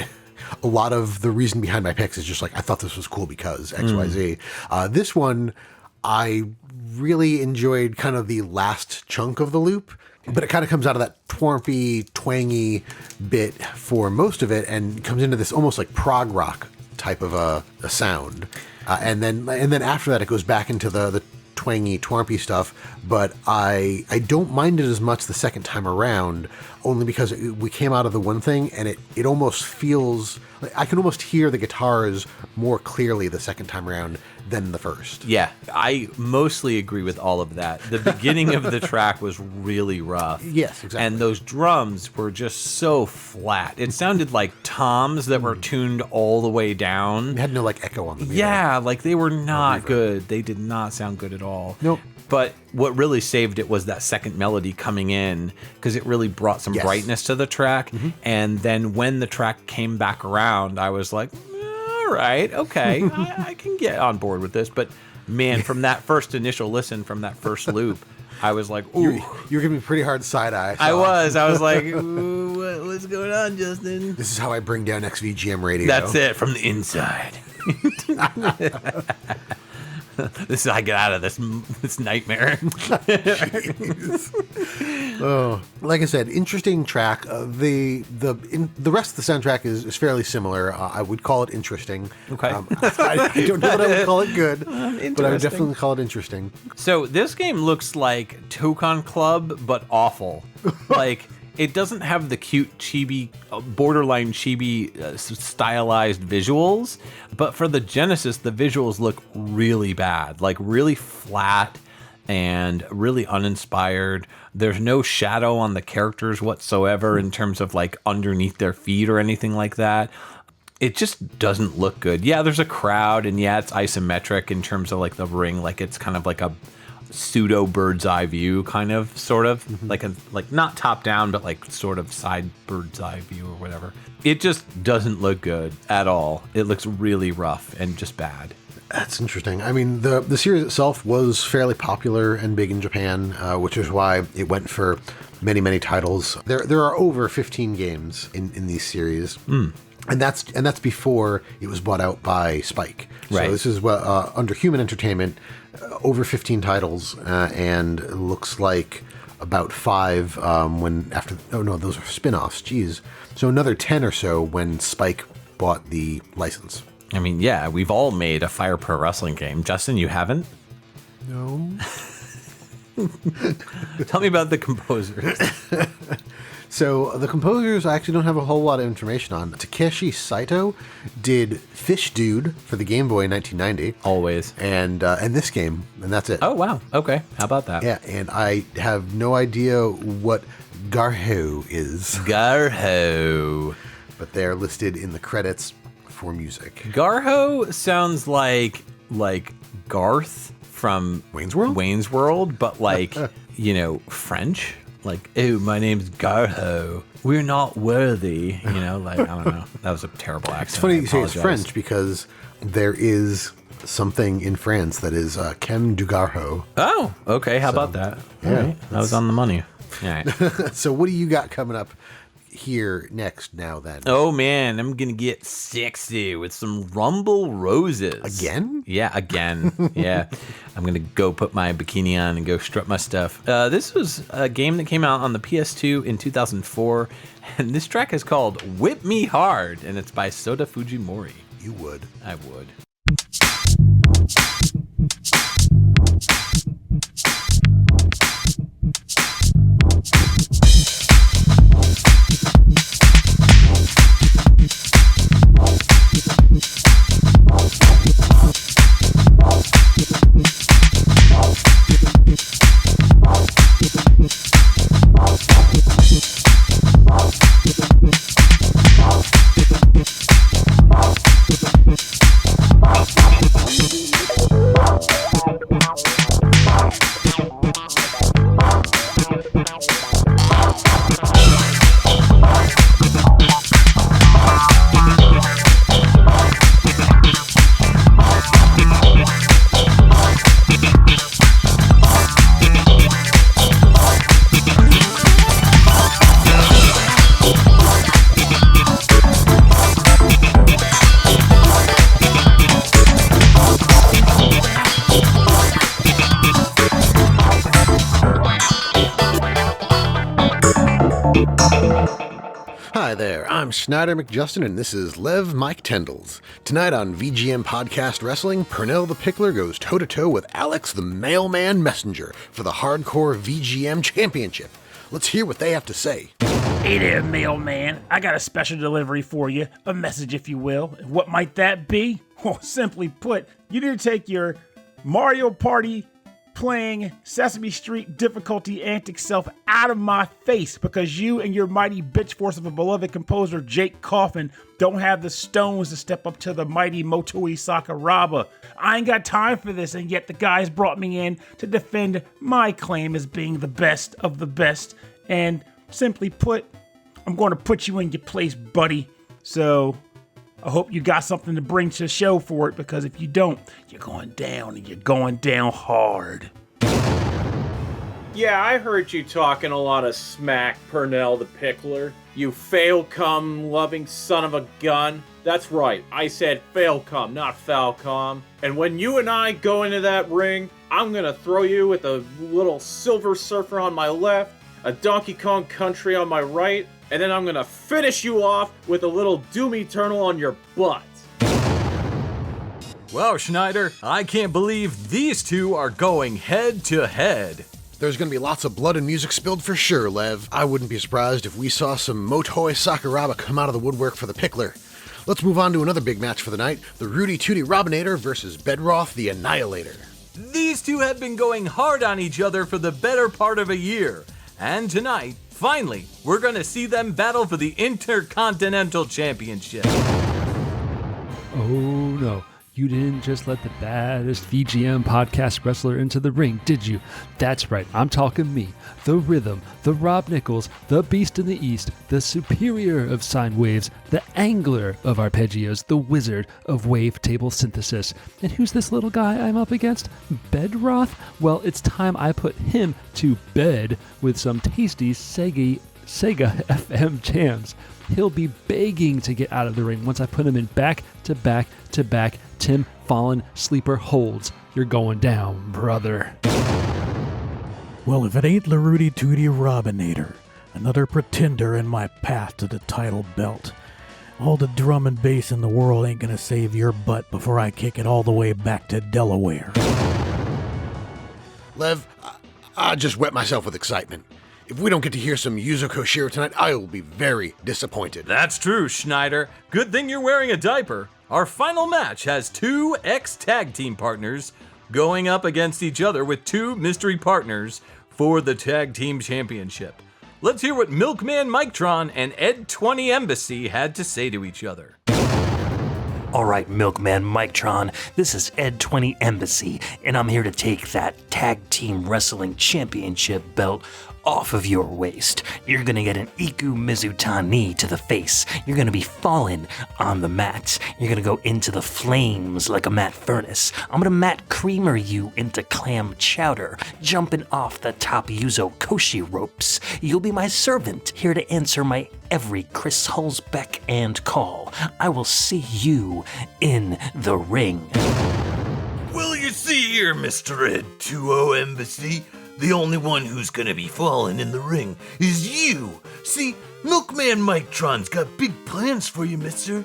a lot of the reason behind my picks is just like, I thought this was cool because XYZ. This one, I really enjoyed kind of the last chunk of the loop, but it kind of comes out of that twarpy, twangy bit for most of it and comes into this almost like prog rock type of a sound. And then after that, it goes back into the twangy, twarpy stuff, but I don't mind it as much the second time around, only because we came out of the one thing and it almost feels like I can almost hear the guitars more clearly the second time around than the first. Yeah, I mostly agree with all of that. The beginning of the track was really rough. Yes, exactly. And those drums were just so flat. It sounded like toms that were tuned all the way down. It had no like echo on them. Yeah, like they were not good. They did not sound good at all. Nope. But what really saved it was that second melody coming in, because it really brought some brightness to the track. And then when the track came back around, I was like, all right, okay, I can get on board with this. But man, from that first initial listen, from that first loop, I was like, ooh. You were giving me a pretty hard side eye. I was like, ooh, what's going on, Justin? This is how I bring down XVGM Radio. That's it, from the inside. This is how I get out of this nightmare. Like I said, interesting track. The rest of the soundtrack is fairly similar. I would call it interesting. Okay. I don't know that I would call it good, but I would definitely call it interesting. So this game looks like Tokon Club, but awful. Like, it doesn't have the cute chibi, borderline chibi stylized visuals, but for the Genesis, the visuals look really bad, like really flat and really uninspired. There's no shadow on the characters whatsoever in terms of like underneath their feet or anything like that. It just doesn't look good. Yeah, there's a crowd, and yeah, it's isometric in terms of like the ring, like it's kind of like a pseudo bird's eye view, kind of, sort of, like not top down, but like sort of side bird's eye view or whatever. It just doesn't look good at all. It looks really rough and just bad. That's interesting. I mean, the series itself was fairly popular and big in Japan, which is why it went for many, many titles. There are over 15 games in these series. And that's before it was bought out by Spike. Right. So this is under Human Entertainment, over 15 titles, and it looks like about 5 those are spin-offs. Geez. So another 10 or so when Spike bought the license. I mean, yeah, we've all made a Fire Pro Wrestling game. Justin, you haven't? No. Tell me about the composers. So the composers I actually don't have a whole lot of information on. Takeshi Saito did Fish Dude for the Game Boy in 1990. Always. And this game, and that's it. Oh, wow. Okay. How about that? Yeah, and I have no idea what Garho is. Garho. But they're listed in the credits for music. Garho sounds like Garth from Wayne's World? Wayne's World, but like, French. Like, oh, my name's Garho. We're not worthy. Like, I don't know. That was a terrible accent. It's funny you say it's French because there is something in France that is Ken du Garho. Oh, okay. How about that? Yeah, All right. That was on the money. All right. So what do you got coming up here next now then? Oh, man. I'm going to get sexy with some Rumble Roses. Again? Yeah, again. Yeah. I'm going to go put my bikini on and go strut my stuff. This was a game that came out on the PS2 in 2004, and this track is called Whip Me Hard, and it's by Sota Fujimori. You would. I would. Hi there, I'm Schneider McJustin, and this is Lev Mike Tendles. Tonight on VGM Podcast Wrestling, Pernell the Pickler goes toe-to-toe with Alex the Mailman Messenger for the Hardcore VGM Championship. Let's hear what they have to say. Hey there, mailman. I got a special delivery for you, a message if you will. What might that be? Well, simply put, you need to take your Mario Party playing Sesame Street difficulty antic self out of my face because you and your mighty bitch force of a beloved composer Jake Coffin don't have the stones to step up to the mighty Motoi Sakuraba. I ain't got time for this, and yet the guys brought me in to defend my claim as being the best of the best, and simply put, I'm going to put you in your place, buddy. So I hope you got something to bring to the show for it, because if you don't, you're going down, and you're going down hard. Yeah, I heard you talking a lot of smack, Pernell the Pickler. You fail-cum-loving son of a gun. That's right, I said fail-cum, not foul-cum. And when you and I go into that ring, I'm gonna throw you with a little Silver Surfer on my left, a Donkey Kong Country on my right, and then I'm gonna finish you off with a little Doom Eternal on your butt. Wow, Schneider, I can't believe these two are going head to head. There's going to be lots of blood and music spilled for sure, Lev. I wouldn't be surprised if we saw some Motoi Sakuraba come out of the woodwork for the Pickler. Let's move on to another big match for the night, the Rudy Tooty Robinator versus Bedroth the Annihilator. These two have been going hard on each other for the better part of a year. And tonight, finally, we're going to see them battle for the Intercontinental Championship. Oh no, you didn't just let the baddest VGM podcast wrestler into the ring, did you? That's right, I'm talking me, the Rhythm, the Rob Nichols, the Beast in the East, the superior of sine waves, the angler of arpeggios, the wizard of wavetable synthesis. And who's this little guy I'm up against? Bedroth? Well, it's time I put him to bed with some tasty Sega FM jams. He'll be begging to get out of the ring once I put him in back-to-back-to-back Tim Fallon sleeper holds. You're going down, brother. Well, if it ain't the Rudy Tooty Robinator, another pretender in my path to the title belt. All the drum and bass in the world ain't gonna save your butt before I kick it all the way back to Delaware. Lev, I just wet myself with excitement. If we don't get to hear some Yuzo Koshiro tonight, I will be very disappointed. That's true, Schneider. Good thing you're wearing a diaper. Our final match has two ex-tag team partners going up against each other with two mystery partners for the tag team championship. Let's hear what Milkman Mike Tron and Ed 20 Embassy had to say to each other. All right, Milkman Mictron, this is VGMbassy, and I'm here to take that Tag Team Wrestling Championship belt off of your waist. You're gonna get an Iku Mizutani to the face. You're gonna be falling on the mat. You're gonna go into the flames like a Matt Furnace. I'm gonna Matt Creamer you into clam chowder, jumping off the top Yuzo Koshi ropes. You'll be my servant, here to answer my every Chris Hulsbeck and call. I will see you in the ring. Well, you see here, Mr. Ed 2-0 Embassy, the only one who's gonna be falling in the ring is you. See, Milkman Mictron's got big plans for you, mister.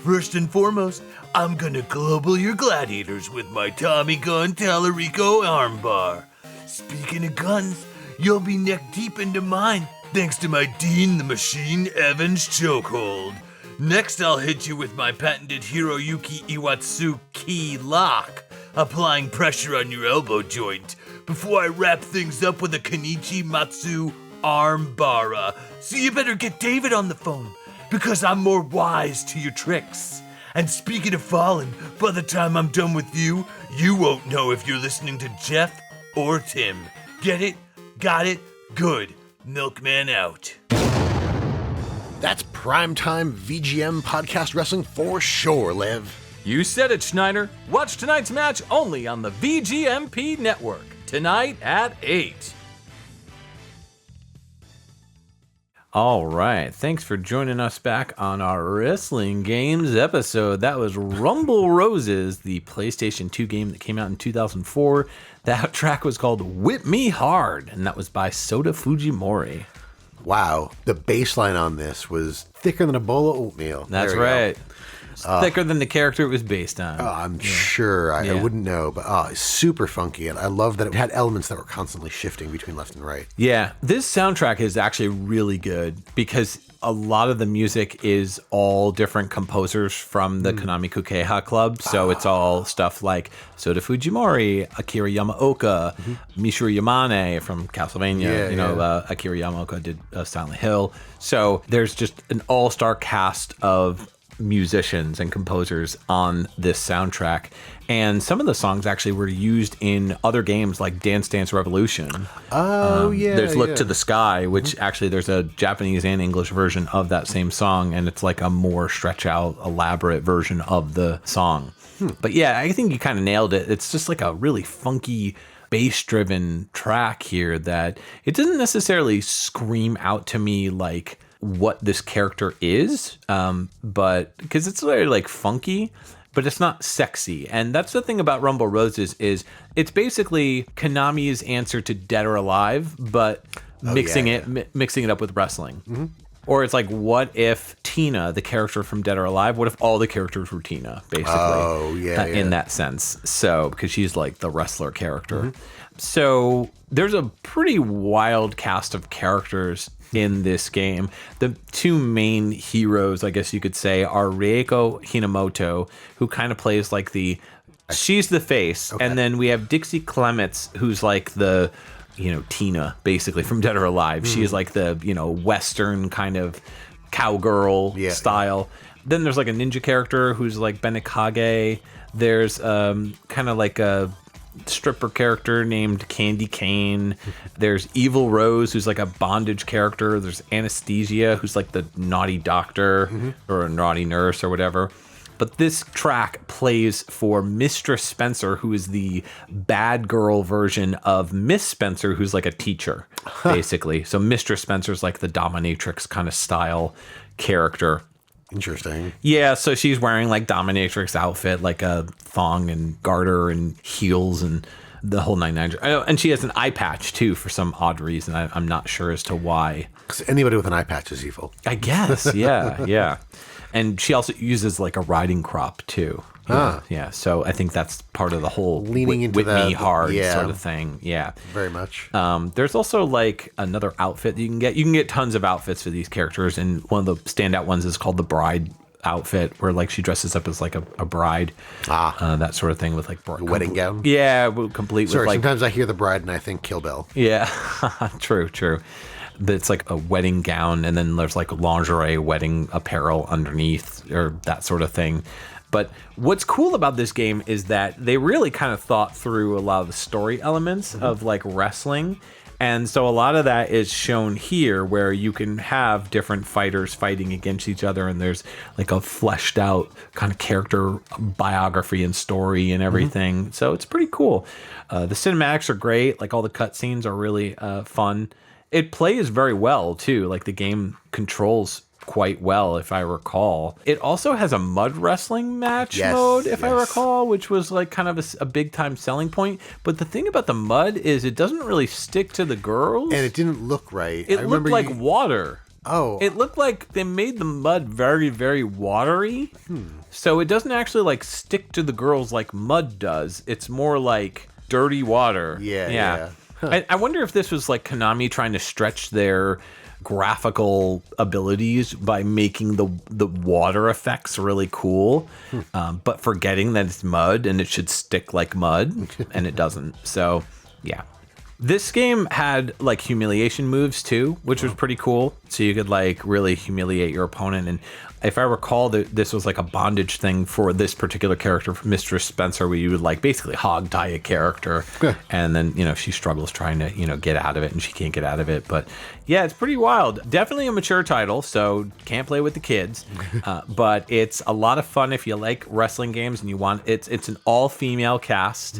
First and foremost, I'm gonna global your gladiators with my Tommy Gun Tallarico armbar. Speaking of guns, you'll be neck deep into mine thanks to my Dean the Machine Evans chokehold. Next, I'll hit you with my patented Hiroyuki Iwatsu key lock, applying pressure on your elbow joint before I wrap things up with a Kenichi Matsu armbara. So you better get David on the phone, because I'm more wise to your tricks. And speaking of falling, by the time I'm done with you, you won't know if you're listening to Jeff or Tim. Get it? Got it? Good. Milkman out. That's primetime VGM podcast wrestling for sure, Liv. You said it, Schneider. Watch tonight's match only on the VGMP network. Tonight at 8. All right. Thanks for joining us back on our Wrestling Games episode. That was Rumble Roses, the PlayStation 2 game that came out in 2004. That track was called Whip Me Hard, and that was by Sota Fujimori. Wow. The bass line on this was thicker than a bowl of oatmeal. That's right. Thicker than the character it was based on. Oh, I'm sure. I wouldn't know, but it's super funky. And I love that it had elements that were constantly shifting between left and right. Yeah, this soundtrack is actually really good because a lot of the music is all different composers from the Konami Kukeiha Club. So it's all stuff like Sota Fujimori, Akira Yamaoka, Mishiro Yamane from Castlevania. Akira Yamaoka did Silent Hill. So there's just an all-star cast of musicians and composers on this soundtrack, and some of the songs actually were used in other games like Dance Dance Revolution. There's Look to the Sky, which actually there's a Japanese and English version of that same song, and it's like a more stretch out, elaborate version of the song. But yeah, I think you kind of nailed it. It's just like a really funky bass driven track here that it doesn't necessarily scream out to me like what this character is, but because it's very like funky, but it's not sexy. And that's the thing about Rumble Roses is it's basically Konami's answer to Dead or Alive, but mixing it up with wrestling. Or it's like, what if Tina, the character from Dead or Alive, what if all the characters were Tina, basically? In that sense. So, because she's like the wrestler character. So there's a pretty wild cast of characters in this game. The two main heroes, I guess you could say, are Reiko Hinamoto, who kind of plays like she's the face. And then we have Dixie Clements, who's like the, Tina, basically, from Dead or Alive. She is like the, Western kind of cowgirl style. Then there's like a ninja character who's like Benekage. There's kind of like a stripper character named Candy Cane. There's Evil Rose, who's like a bondage character. There's Anesthesia, who's like the naughty doctor or a naughty nurse or whatever. But this track plays for Mistress Spencer, who is the bad girl version of Miss Spencer, who's like a teacher, basically. So Mistress Spencer's like the dominatrix kind of style character. Interesting. Yeah, so she's wearing like dominatrix outfit, like a thong and garter and heels and the whole 9/9. And she has an eye patch too for some odd reason. I'm not sure as to why. Because anybody with an eye patch is evil. I guess. Yeah. And she also uses like a riding crop too. Yeah, so I think that's part of the whole leaning into Whip Me Hard sort of thing. Yeah, very much. There's also like another outfit that you can get. You can get tons of outfits for these characters, and one of the standout ones is called the bride outfit, where like she dresses up as like a bride, that sort of thing with like wedding gown. Yeah, complete. Sorry, with like, sometimes I hear the bride and I think Kill Bill. Yeah, true. It's like a wedding gown, and then there's like lingerie wedding apparel underneath, or that sort of thing. But what's cool about this game is that they really kind of thought through a lot of the story elements of like wrestling. And so a lot of that is shown here, where you can have different fighters fighting against each other, and there's like a fleshed out kind of character biography and story and everything. So it's pretty cool. The cinematics are great. Like, all the cutscenes are really fun. It plays very well too. Like, the game controls quite well, if I recall. It also has a mud wrestling match mode, if I recall, which was like kind of a big time selling point. But the thing about the mud is it doesn't really stick to the girls. And it didn't look right. It looked like water. Oh. It looked like they made the mud very, very watery. So it doesn't actually like stick to the girls like mud does. It's more like dirty water. Yeah. I wonder if this was like Konami trying to stretch their graphical abilities by making the water effects really cool, but forgetting that it's mud and it should stick like mud, and it doesn't. So yeah, this game had like humiliation moves too, which was pretty cool. So you could like really humiliate your opponent. And if I recall, this was like a bondage thing for this particular character, for Mistress Spencer, where you would like basically hog tie a character, and then, you know, she struggles trying to, you know, get out of it, and she can't get out of it. But yeah, it's pretty wild. Definitely a mature title, so can't play with the kids. But it's a lot of fun if you like wrestling games and you want. It's an all-female cast.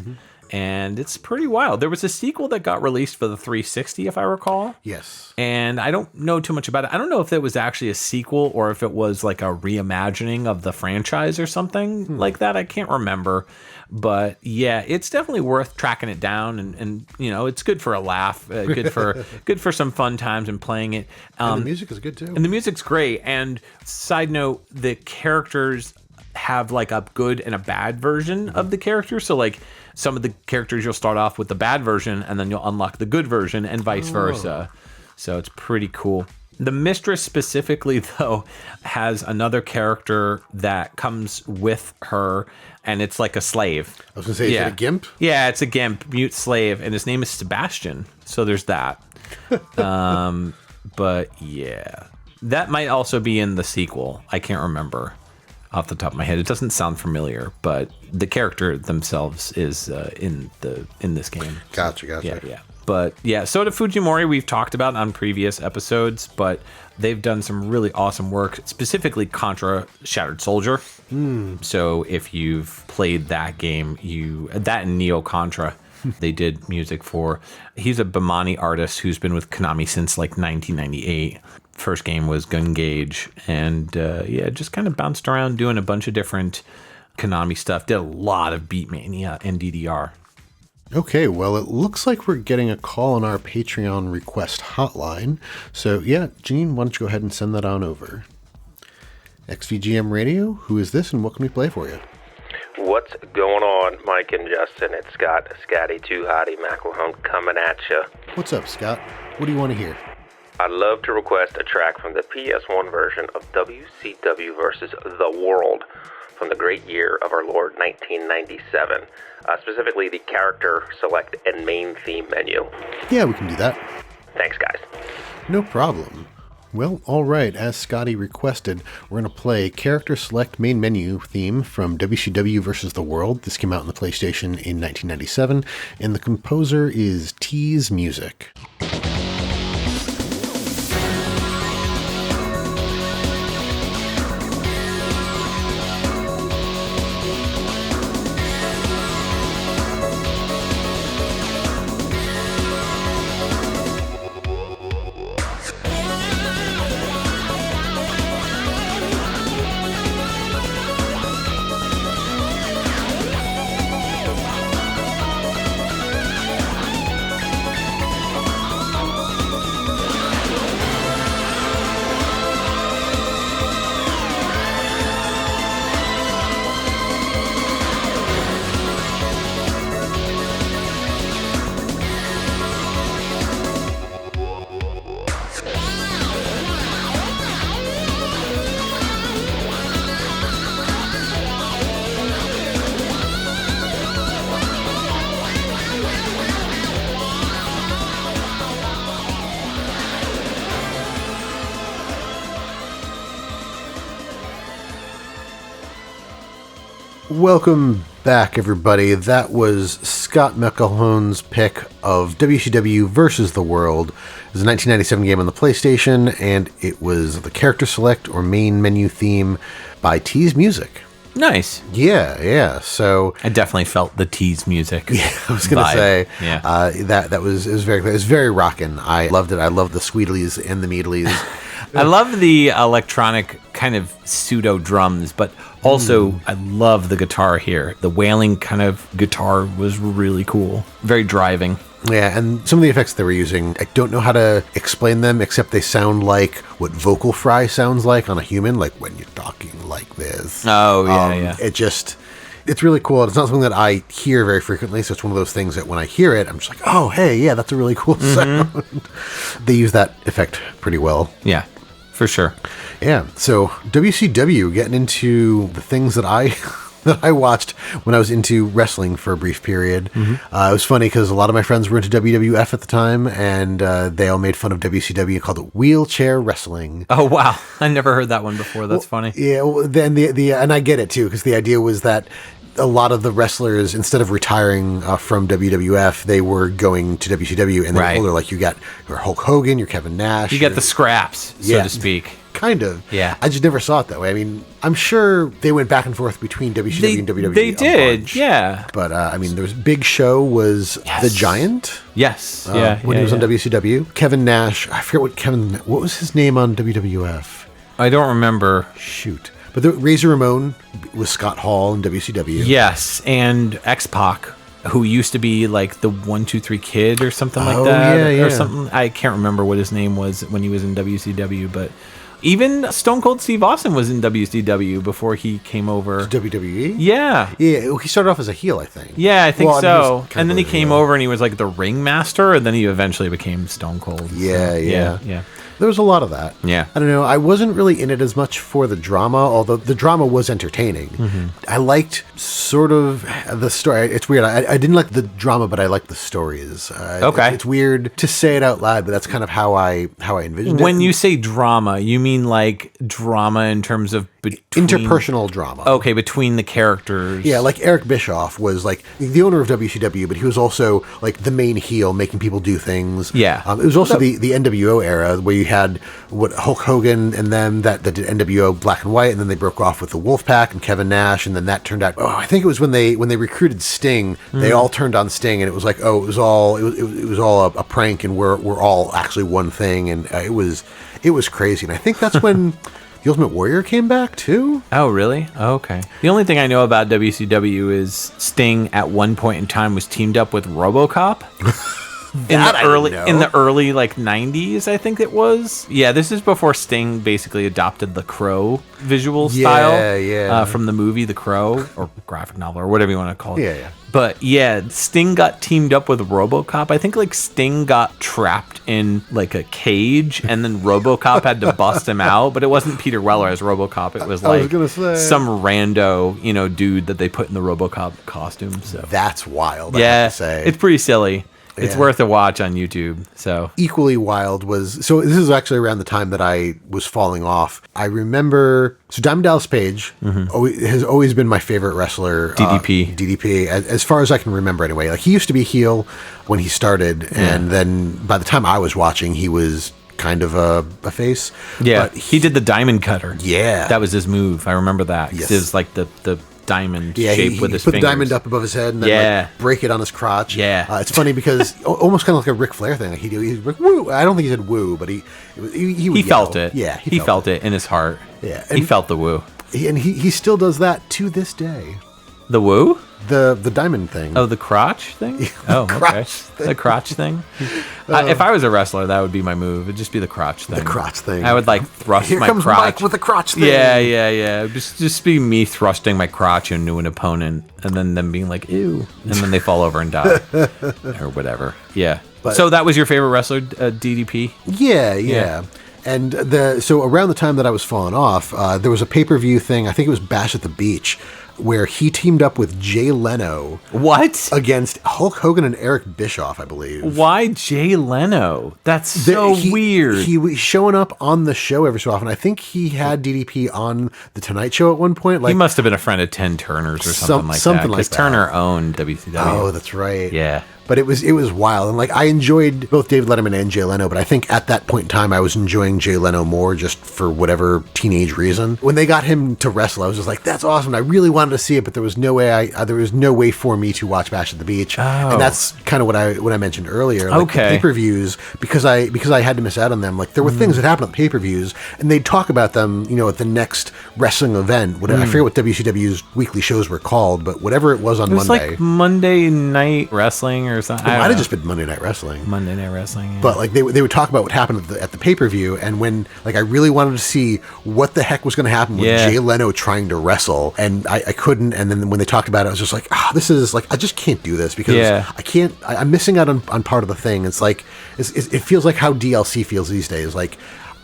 And it's pretty wild. There was a sequel that got released for the 360, if I recall. Yes. And I don't know too much about it. I don't know if it was actually a sequel or if it was like a reimagining of the franchise or something like that. I can't remember. But yeah, it's definitely worth tracking it down. And you know, it's good for a laugh, good for some fun times and playing it. And the music is good too. And the music's great. And side note, the characters have like a good and a bad version of the characters. So like, some of the characters you'll start off with the bad version, and then you'll unlock the good version, and vice versa. So it's pretty cool. The Mistress specifically, though, has another character that comes with her, and it's like a slave. I was going to say, is it a gimp? Yeah, it's a gimp, mute slave, and his name is Sebastian. So there's that. But yeah, that might also be in the sequel. I can't remember off the top of my head. It doesn't sound familiar, but the character themselves is in this game. Gotcha. Yeah. But yeah, Soda Fujimori we've talked about on previous episodes, but they've done some really awesome work, specifically Contra Shattered Soldier. So if you've played that game, that and Neo Contra, they did music for. He's a Bimani artist who's been with Konami since like 1998. First game was Gun Gauge, and just kind of bounced around doing a bunch of different Konami stuff. Did a lot of Beatmania and DDR. Okay, well, it looks like we're getting a call on our Patreon request hotline. So yeah, Gene, why don't you go ahead and send that on over. XVGM Radio, who is this and what can we play for you? What's going on, Mike and Justin? It's Scott, Scotty Too Hottie Macklehone coming at you. What's up, Scott? What do you want to hear? I'd love to request a track from the PS1 version of WCW vs. The World from the great year of our Lord 1997. Specifically the character select and main theme menu. Yeah, we can do that. Thanks, guys. No problem. Well, all right, as Scotty requested, we're going to play Character Select Main Menu theme from WCW vs. The World. This came out on the PlayStation in 1997, and the composer is Tease Music. Welcome back, everybody. That was Scott McElhone's pick of WCW versus the World. It was a 1997 game on the PlayStation, and it was the character select or main menu theme by Tease Music. Nice. Yeah. So I definitely felt the Tease music. Yeah, I was gonna say Yeah. it was very rockin'. I loved it. I loved the Sweetlies and the Meatlies. I love the electronic kind of pseudo drums, but also I love the guitar here. The wailing kind of guitar was really cool. Very driving. Yeah, and some of the effects they were using, I don't know how to explain them, except they sound like what vocal fry sounds like on a human, like when you're talking like this. Oh, yeah. It's really cool. It's not something that I hear very frequently, so it's one of those things that when I hear it, I'm just like, oh, hey, yeah, that's a really cool sound. They use that effect pretty well. Yeah, for sure. Yeah, so WCW, getting into the things that I watched when I was into wrestling for a brief period. It was funny because a lot of my friends were into WWF at the time, and they all made fun of WCW, called it wheelchair wrestling. Oh, wow. I never heard that one before. That's funny. Yeah, well, then and I get it too, because the idea was that a lot of the wrestlers, instead of retiring from WWF, they were going to WCW, and they were older. Like you got your Hulk Hogan, your Kevin Nash. You get the scraps, so to speak. Kind of. Yeah. I just never saw it that way. I mean, I'm sure they went back and forth between WCW and WWE. They did, yeah. But, I mean, there was Big Show was The Giant. Yes. When he was on WCW. Kevin Nash, I forget what was his name on WWF? I don't remember. Shoot. But Razor Ramon was Scott Hall in WCW. Yes, and X-Pac, who used to be like the 1-2-3 Kid or something like that. Yeah. Or something. I can't remember what his name was when he was in WCW, but even Stone Cold Steve Austin was in WCW before he came over. WWE? Yeah. Yeah, he started off as a heel, I think. Yeah, I think so. I mean, and then he came over and he was like the ringmaster, and then he eventually became Stone Cold. Yeah. Yeah. There was a lot of that. Yeah. I don't know. I wasn't really in it as much for the drama, although the drama was entertaining. I liked sort of the story. It's weird. I didn't like the drama, but I liked the stories. Okay. It's weird to say it out loud, but that's kind of how I envisioned it. When you say drama, you mean like drama in terms of interpersonal drama. Okay, between the characters. Yeah, like Eric Bischoff was like the owner of WCW, but he was also like the main heel, making people do things. Yeah. It was also the NWO era where you had Hulk Hogan and them that did NWO Black and White, and then they broke off with the Wolfpack and Kevin Nash, and then that turned out. I think it was when they recruited Sting, they all turned on Sting, and it was like, it was all a prank, and we're all actually one thing, and it was crazy, and I think that's when The Ultimate Warrior came back too. Oh, really? Oh, okay. The only thing I know about WCW is Sting at one point in time was teamed up with RoboCop. In the early like 90s, I think it was. Yeah, this is before Sting basically adopted the Crow visual style from the movie The Crow, or graphic novel, or whatever you want to call it. Yeah. But yeah, Sting got teamed up with RoboCop. I think like Sting got trapped in like a cage, and then RoboCop had to bust him out. But it wasn't Peter Weller as RoboCop. It was like some rando, dude that they put in the RoboCop costume. So that's wild. Yeah, I have to say. It's pretty silly. It's worth a watch on YouTube. So equally wild was this is actually around the time that I was falling off. I remember Diamond Dallas Page has always been my favorite wrestler. DDP as far as I can remember anyway. Like he used to be heel when he started, and then by the time I was watching, he was kind of a face. Yeah, but he did the diamond cutter. Yeah, that was his move. I remember that. Yes. It was like the diamond shape with his fingers. Put the diamond up above his head and then break it on his crotch. Yeah. It's funny because almost kind of like a Ric Flair thing. Like he's like, woo. I don't think he said woo, but he felt it. Yeah, he felt it in his heart. Yeah, he felt the woo. And he still does that to this day. The woo? The diamond thing. Oh, the crotch thing? Oh, okay. The crotch thing? If I was a wrestler, that would be my move. It'd just be the crotch thing. The crotch thing. I would like thrust Here my comes crotch. Mike with the crotch thing. Yeah. Just be me thrusting my crotch into an opponent, and then them being like, ew. And then they fall over and die. Or whatever. Yeah. So that was your favorite wrestler, DDP? Yeah. And so around the time that I was falling off, there was a pay-per-view thing. I think it was Bash at the Beach. where he teamed up with Jay Leno. What? Against Hulk Hogan and Eric Bischoff, I believe. Why Jay Leno? That's so weird. He was showing up on the show every so often. I think he had DDP on The Tonight Show at one point. He must have been a friend of Ted Turner's or something like that. Because Turner owned WCW. Oh, that's right. Yeah. But it was wild. And I enjoyed both David Letterman and Jay Leno, but I think at that point in time, I was enjoying Jay Leno more just for whatever teenage reason. When they got him to wrestle, I was just like, that's awesome. I really wanted to see it, but there was no way for me to watch Bash at the Beach. Oh. And that's kind of what I mentioned earlier. The pay-per-views, because I had to miss out on them. There were things that happened at the pay-per-views, and they'd talk about them, at the next wrestling event. I forget what WCW's weekly shows were called, but whatever it was on Monday. Like Monday Night Wrestling or something. It might have just been Monday Night Wrestling. Monday Night Wrestling, yeah. But they would talk about what happened at the pay-per-view, and when I really wanted to see what the heck was going to happen with Jay Leno trying to wrestle, and I couldn't. And then when they talked about it, I was just like, this is I just can't do this because I'm missing out on part of the thing. It's it feels like how DLC feels these days.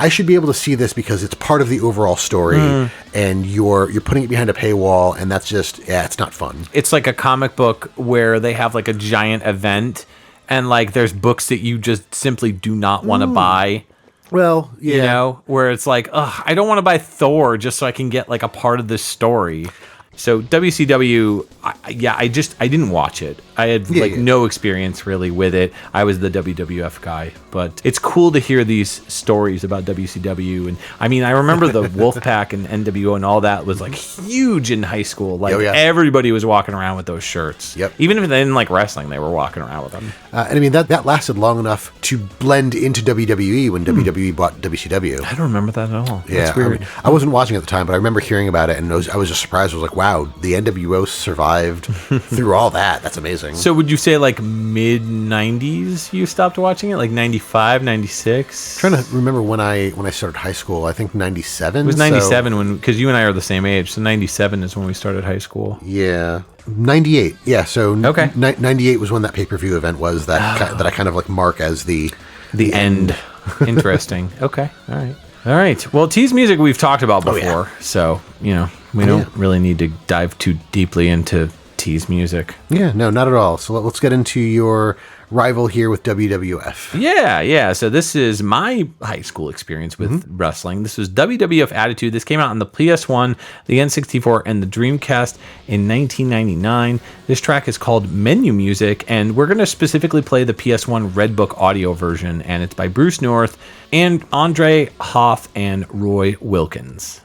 I should be able to see this because it's part of the overall story, and you're putting it behind a paywall, and that's just it's not fun. It's like a comic book where they have a giant event, and there's books that you just simply do not want to buy. Well, yeah, where it's I don't want to buy Thor just so I can get a part of this story. So WCW, I didn't watch it. I had no experience really with it. I was the WWF guy, but it's cool to hear these stories about WCW. And I remember the Wolfpack and NWO and all that was huge in high school. Everybody was walking around with those shirts. Yep. Even if they didn't like wrestling, they were walking around with them. And that lasted long enough to blend into WWE when WWE bought WCW. I don't remember that at all. Yeah, that's weird. I wasn't watching at the time, but I remember hearing about it, and I was just surprised. I was like, wow, the NWO survived through all that. That's amazing. So would you say mid 90s you stopped watching it? 95, 96? I'm trying to remember when I started high school. I think 97. It was 97 because you and I are the same age. So 97 is when we started high school. Yeah. 98. Yeah, so okay. 98 was when that pay-per-view event was that I kind of mark as the end. Interesting. Okay. All right. Well, tease music we've talked about before, so we don't really need to dive too deeply into tease music. Yeah, no, not at all. So let's get into your rival here with WWF. Yeah. So this is my high school experience with wrestling. This was WWF Attitude. This came out on the PS1, the N64, and the Dreamcast in 1999. This track is called Menu Music, and we're going to specifically play the PS1 Red Book audio version, and it's by Bruce North and Andre Hoff and Roy Wilkins.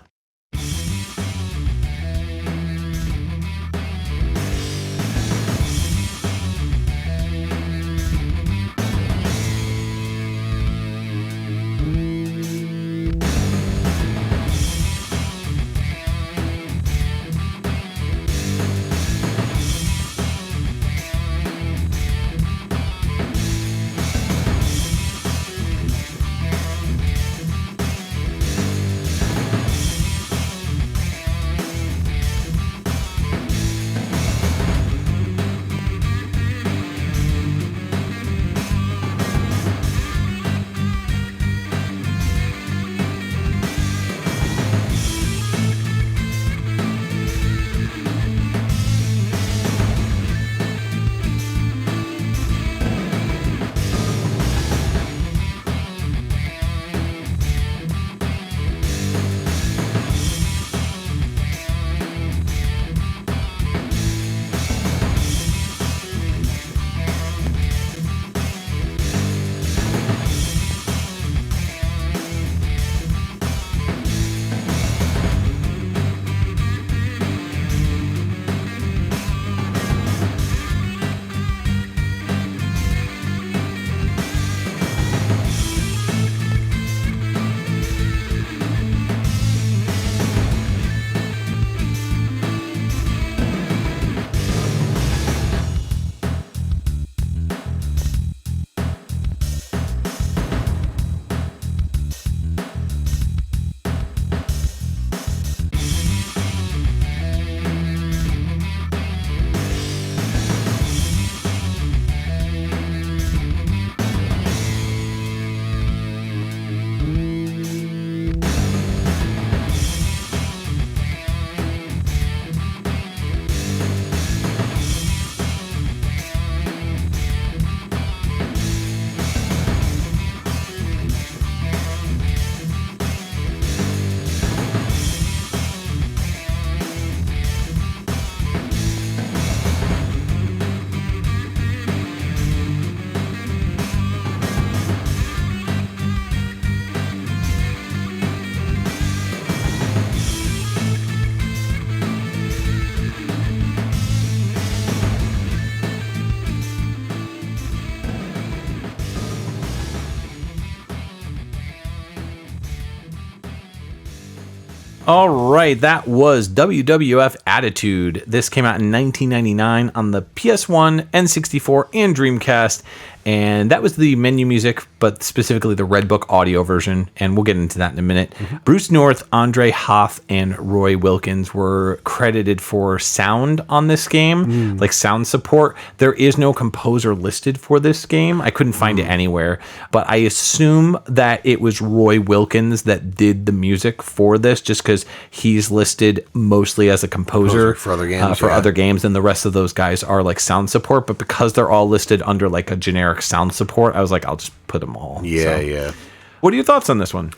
All right, that was WWF Attitude. This came out in 1999 on the PS1, N64, and Dreamcast. And that was the menu music, but specifically the Red Book audio version. And we'll get into that in a minute. Mm-hmm. Bruce North, Andre Hoth, and Roy Wilkins were credited for sound on this game, like sound support. There is no composer listed for this game. I couldn't find it anywhere. But I assume that it was Roy Wilkins that did the music for this, just because he's listed mostly as a composer for other games. Other games, and the rest of those guys are like sound support. But because they're all listed under like a generic sound support, I was like, I'll just put them all. Yeah. What are your thoughts on this one?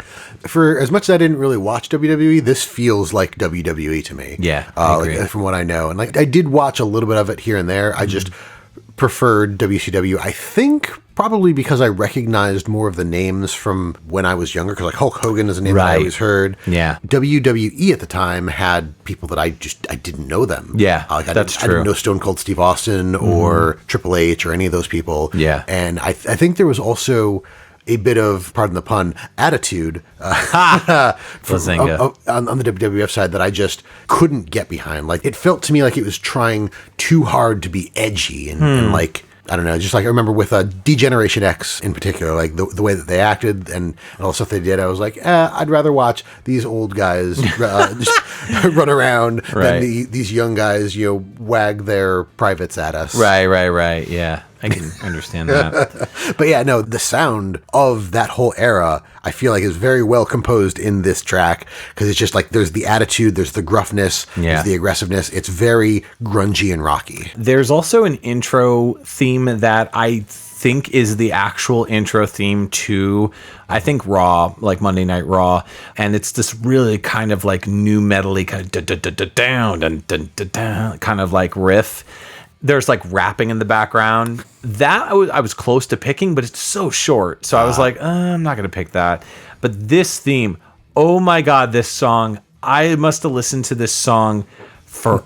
For as much as I didn't really watch WWE, this feels like WWE to me. Yeah, I agree. Like, from what I know. And like I did watch a little bit of it here and there. I just preferred WCW. I think probably because I recognized more of the names from when I was younger, because like Hulk Hogan is a name that I always heard. Yeah. WWE at the time had people that I didn't know them. Yeah, that's true. I didn't know Stone Cold Steve Austin or Triple H or any of those people. Yeah. And I think there was also a bit of, pardon the pun, attitude on the WWF side that I just couldn't get behind. Like, it felt to me like it was trying too hard to be edgy and like, I don't know, just like I remember with D-Generation X in particular, like the way that they acted and all the stuff they did, I was like, I'd rather watch these old guys just run around than these young guys, wag their privates at us. Right. Yeah, I can understand that. But yeah, no, the sound of that whole era, I feel like is very well composed in this track, because it's just like there's the attitude, there's the gruffness, there's the aggressiveness. It's very grungy and rocky. There's also an intro theme that I think is the actual intro theme to, I think, Raw, like Monday Night Raw, and it's this really kind of like new metal-y kind of kind of like riff. There's like rapping in the background. That I was close to picking, but it's so short. So I was like, I'm not going to pick that. But this theme, oh my God, this song, I must have listened to this song for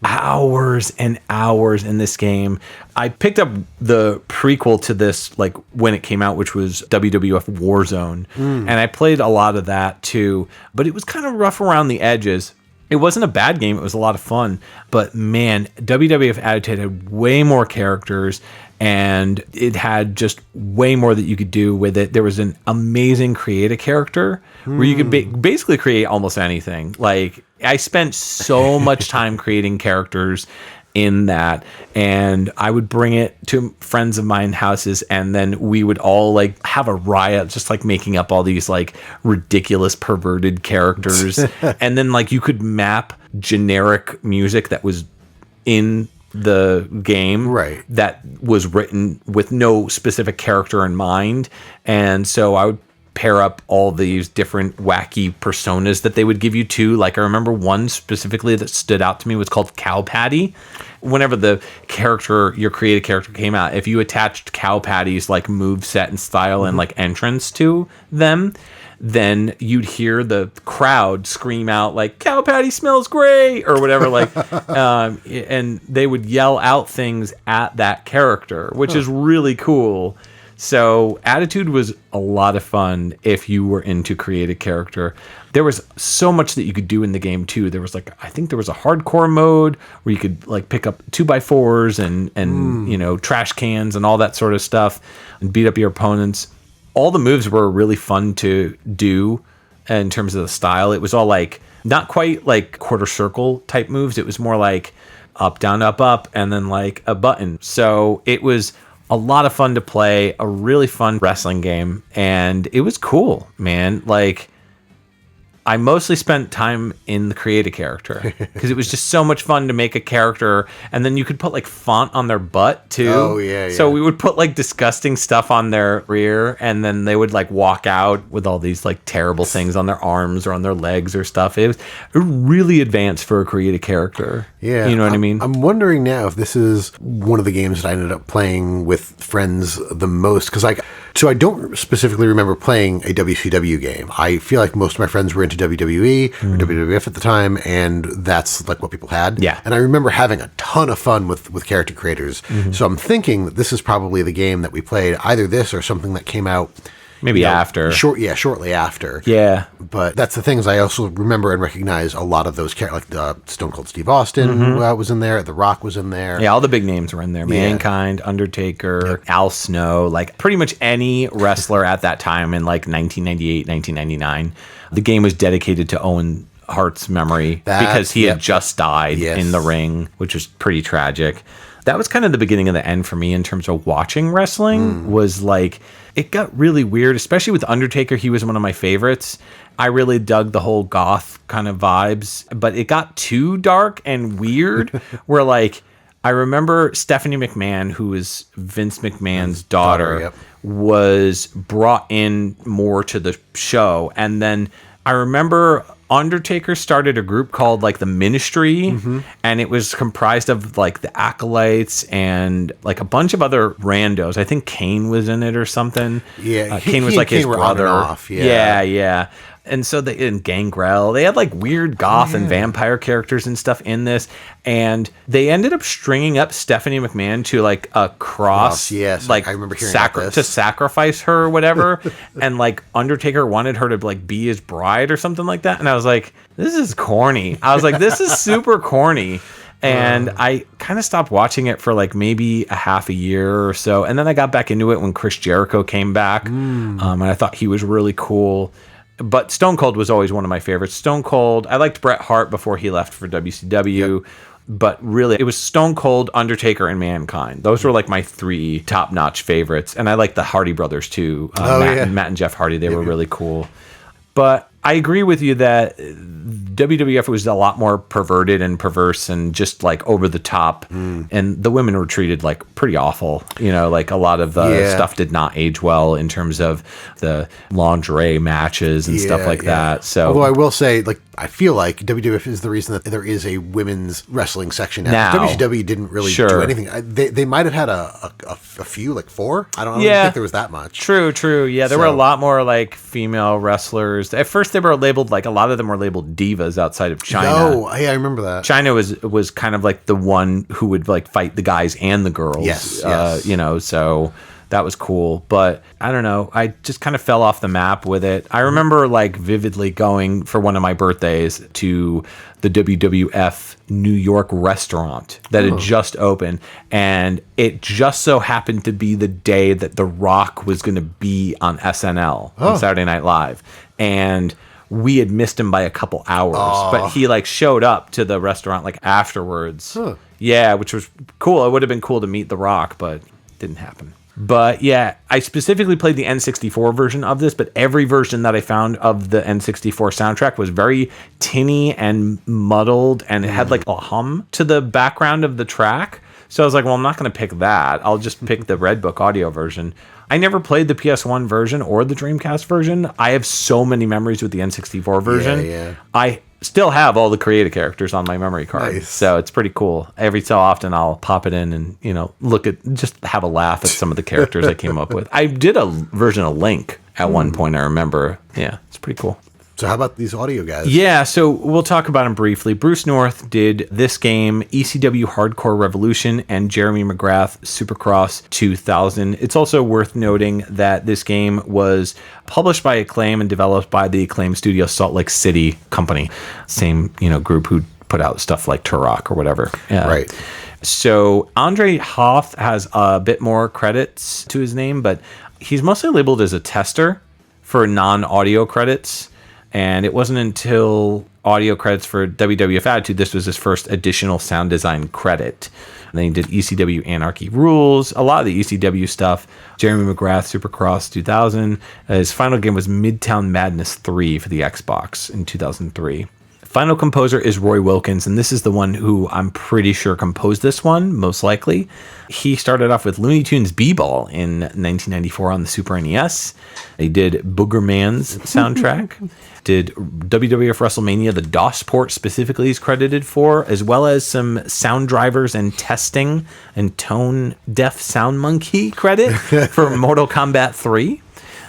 hours and hours in this game. I picked up the prequel to this, like when it came out, which was WWF Warzone. And I played a lot of that too, but it was kind of rough around the edges. It wasn't a bad game. It was a lot of fun. But man, WWF Attitude had way more characters, and it had just way more that you could do with it. There was an amazing create a character where you could basically create almost anything. Like, I spent so much time creating characters in that, and I would bring it to friends of mine houses, and then we would all like have a riot, just like making up all these like ridiculous perverted characters. And then like you could map generic music that was in the game, right, that was written with no specific character in mind. And so I would pair up all these different wacky personas that they would give you too. Like, I remember one specifically that stood out to me was called Cow Patty. Whenever the character, your creative character came out, if you attached Cow Patty's like move set and style and like entrance to them, then you'd hear the crowd scream out like, Cow Patty smells great, or whatever, like, and they would yell out things at that character, which is really cool. So Attitude was a lot of fun if you were into create a character. There was so much that you could do in the game too. There was like, I think there was a hardcore mode where you could like pick up 2x4s and trash cans and all that sort of stuff and beat up your opponents. All the moves were really fun to do in terms of the style. It was all like, not quite like quarter circle type moves. It was more like up, down, up, and then like a button. So it was a lot of fun to play, a really fun wrestling game, and it was cool, man. Like, I mostly spent time in the create a character because it was just so much fun to make a character, and then you could put like font on their butt too. Oh yeah. So we would put like disgusting stuff on their rear, and then they would like walk out with all these like terrible things on their arms or on their legs or stuff. It was really advanced for a create a character. Yeah, you know what I mean? I'm wondering now if this is one of the games that I ended up playing with friends the most, because so I don't specifically remember playing a WCW game. I feel like most of my friends were into WWE or WWF at the time, and that's like what people had. Yeah. And I remember having a ton of fun with character creators. So I'm thinking that this is probably the game that we played, either this or something that came out Maybe after. Shortly after. Yeah. But that's the things I also remember and recognize a lot of those characters, like Stone Cold Steve Austin, who was in there. The Rock was in there. Yeah, all the big names were in there. Mankind, Undertaker, Al Snow, like pretty much any wrestler at that time in like 1998, 1999. The game was dedicated to Owen Hart's memory because he had just died in the ring, which was pretty tragic. That was kind of the beginning of the end for me in terms of watching wrestling. Was like, it got really weird, especially with Undertaker. He was one of my favorites. I really dug the whole goth kind of vibes, but it got too dark and weird where like, I remember Stephanie McMahon, who is Vince McMahon's daughter, was brought in more to the show. And then I remember Undertaker started a group called like the Ministry, and it was comprised of like the Acolytes and like a bunch of other randos. I think Kane was in it or something. Yeah, Kane was like his brother. Yeah. And so in Gangrel, they had like weird goth and vampire characters and stuff in this. And they ended up stringing up Stephanie McMahon to like a cross. Yes, like I remember hearing about this. To sacrifice her or whatever. And like Undertaker wanted her to like be his bride or something like that. And I was like, this is corny. I was like, this is super corny. And I kind of stopped watching it for like maybe a half a year or so. And then I got back into it when Chris Jericho came back. And I thought he was really cool. But Stone Cold was always one of my favorites. Stone Cold, I liked Bret Hart before he left for WCW. But really, it was Stone Cold, Undertaker, and Mankind. Those were like my three top-notch favorites. And I liked the Hardy Brothers too. Matt and Jeff Hardy, they were really cool. But I agree with you that WWF was a lot more perverted and perverse and just like over the top. And the women were treated like pretty awful. You know, like a lot of the stuff did not age well in terms of the lingerie matches and stuff like that. So, although I will say, like, I feel like WWF is the reason that there is a women's wrestling section now. WCW didn't really do anything. They might have had a few, like 4. I don't think there was that much. True. Yeah, there were a lot more like female wrestlers. At first, they were labeled like a lot of them were labeled divas outside of China. Oh, yeah, I remember that. China was kind of like the one who would like fight the guys and the girls. Yes. You know, so that was cool. But I don't know. I just kind of fell off the map with it. I remember like vividly going for one of my birthdays to the WWF New York restaurant that had just opened. And it just so happened to be the day that The Rock was going to be on SNL on Saturday Night Live. And we had missed him by a couple hours, but he like showed up to the restaurant like afterwards. Yeah, which was cool. It would have been cool to meet The Rock, but didn't happen. But yeah, I specifically played the N64 version of this, but every version that I found of the N64 soundtrack was very tinny and muddled, and it had like a hum to the background of the track. So I was like, well, I'm not going to pick that. I'll just pick the Red Book audio version. I never played the PS1 version or the Dreamcast version. I have so many memories with the N64 version. Yeah. I still have all the creative characters on my memory card. Nice. So it's pretty cool. Every so often I'll pop it in and, you know, just have a laugh at some of the characters I came up with. I did a version of Link at one point, I remember. Yeah, it's pretty cool. So how about these audio guys? Yeah, so we'll talk about them briefly. Bruce North did this game, ECW Hardcore Revolution, and Jeremy McGrath Supercross 2000. It's also worth noting that this game was published by Acclaim and developed by the Acclaim Studio Salt Lake City company. Same, group who put out stuff like Turok or whatever. Right. So Andre Hoth has a bit more credits to his name, but he's mostly labeled as a tester for non-audio credits. And it wasn't until audio credits for WWF Attitude, this was his first additional sound design credit. And then he did ECW Anarchy Rules, a lot of the ECW stuff. Jeremy McGrath, Supercross 2000. His final game was Midtown Madness 3 for the Xbox in 2003. Final composer is Roy Wilkins, and this is the one who I'm pretty sure composed this one, most likely. He started off with Looney Tunes B-Ball in 1994 on the Super NES. He did Booger Man's soundtrack. Did WWF WrestleMania, the DOS port specifically he's credited for, as well as some sound drivers and testing and tone deaf sound monkey credit for Mortal Kombat 3.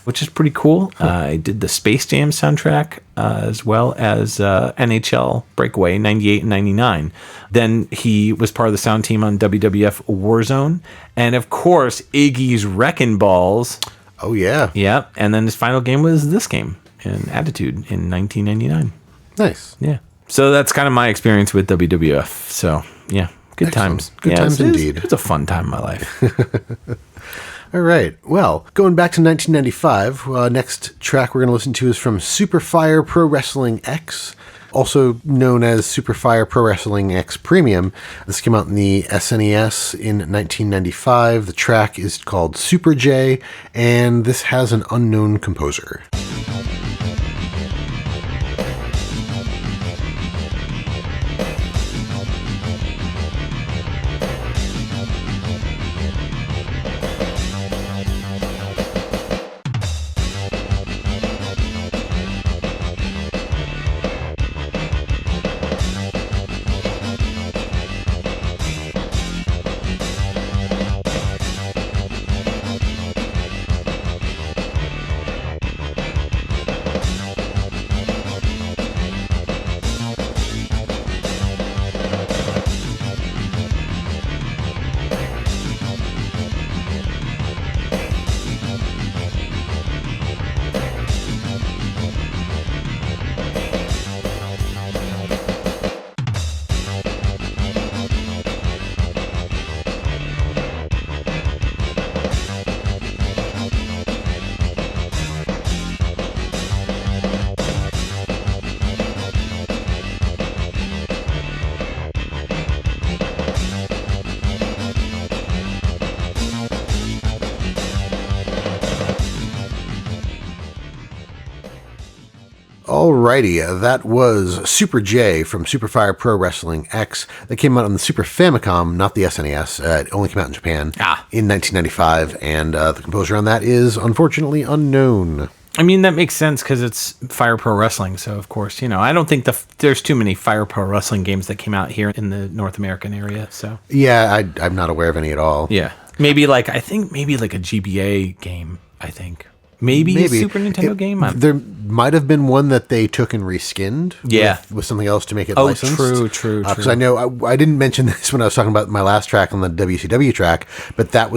Which is pretty cool. I did the Space Jam soundtrack as well as NHL Breakaway 98 and 99. Then he was part of the sound team on WWF Warzone. And of course, Iggy's Wrecking Balls Oh, yeah. Yeah. And then his final game was this game, in Attitude, in 1999. Nice. Yeah. So that's kind of my experience with WWF. So, yeah. Good times. Good times indeed. It was a fun time in my life. All right. Well, going back to 1995, next track we're going to listen to is from Superfire Pro Wrestling X, also known as Superfire Pro Wrestling X Premium. This came out in the SNES in 1995. The track is called Super J, and this has an unknown composer. Alrighty, that was Super J from Superfire Pro Wrestling X. That came out on the Super Famicom, not the SNES. It only came out in Japan in 1995, and the composer on that is unfortunately unknown. I mean, that makes sense because it's Fire Pro Wrestling, so of course, I don't think there's too many Fire Pro Wrestling games that came out here in the North American area, so. Yeah, I'm not aware of any at all. Yeah. Maybe like a GBA game, I think. Maybe a Super Nintendo game? There might have been one that they took and reskinned with something else to make it licensed. True. Because I know I didn't mention this when I was talking about my last track on the WCW track, but that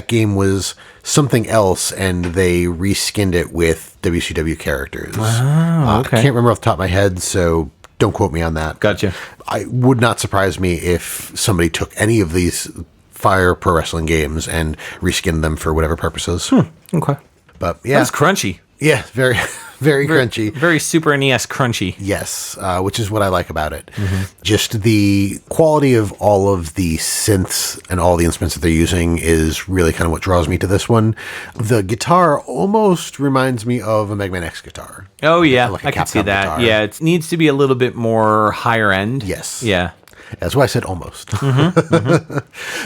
game was something else, and they reskinned it with WCW characters. Wow, okay. I can't remember off the top of my head, so don't quote me on that. Gotcha. I would not surprise me if somebody took any of these Fire Pro Wrestling games and reskinned them for whatever purposes. Okay. But yeah. That's crunchy. Yeah, very, very crunchy. Very Super NES crunchy. Yes, which is what I like about it. Mm-hmm. Just the quality of all of the synths and all the instruments that they're using is really kind of what draws me to this one. The guitar almost reminds me of a Mega Man X guitar. Oh, yeah. Like I can see that. Guitar. Yeah, it needs to be a little bit more higher end. Yes. Yeah. That's why I said almost. But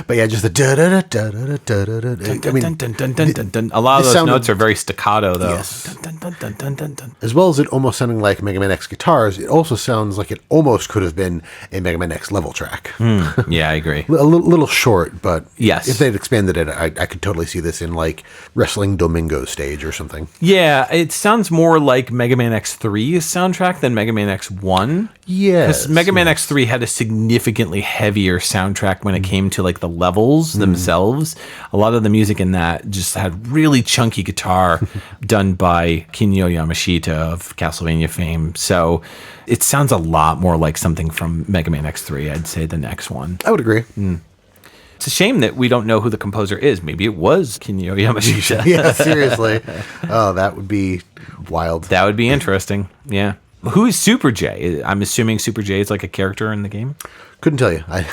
yeah, just the da-da-da-da-da-da-da-da. I mean, a lot of those notes are very staccato, though. Yes. As well as it almost sounding like Mega Man X guitars, it also sounds like it almost could have been a Mega Man X level track. Yeah, I agree. A little short, but yes, if they'd expanded it, I could totally see this in like Wrestling Domingo stage or something. Yeah, it sounds more like Mega Man X3's soundtrack than Mega Man X1. Yes. Because Mega Man X3 had a significantly heavier soundtrack when it came to like the levels themselves. A lot of the music in that just had really chunky guitar done by Kinuyo Yamashita of Castlevania fame. So it sounds a lot more like something from Mega Man X3, I'd say, the next one. I would agree. It's a shame that we don't know who the composer is. Maybe it was Kinuyo Yamashita. Yeah, seriously. Oh, that would be wild. That would be interesting. Yeah. Who is Super J? I'm assuming Super J is like a character in the game? Couldn't tell you. I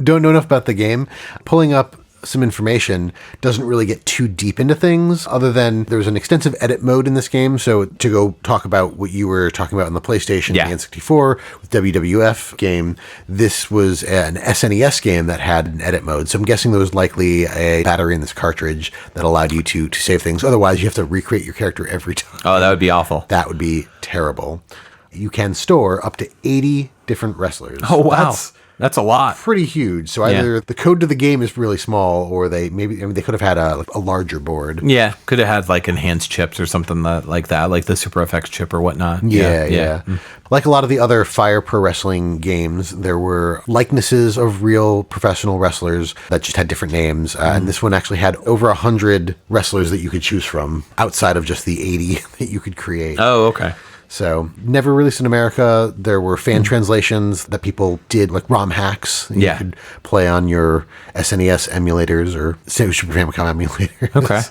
don't know enough about the game. Pulling up some information doesn't really get too deep into things, other than there's an extensive edit mode in this game. So to go talk about what you were talking about on the PlayStation, the N64, with WWF game, this was an SNES game that had an edit mode. So I'm guessing there was likely a battery in this cartridge that allowed you to save things. Otherwise, you have to recreate your character every time. Oh, that would be awful. That would be terrible. You can store up to 80 different wrestlers. Oh, wow. That's a lot. Pretty huge. So either the code to the game is really small, or they could have had a larger board. Yeah, could have had like enhanced chips or something like that, like the Super FX chip or whatnot. Yeah. Like a lot of the other Fire Pro Wrestling games, there were likenesses of real professional wrestlers that just had different names. And this one actually had over 100 wrestlers that you could choose from outside of just the 80 that you could create. Oh, okay. So, never released in America. There were fan translations that people did, like ROM hacks. You could play on your SNES emulators or Super Famicom emulators. Okay.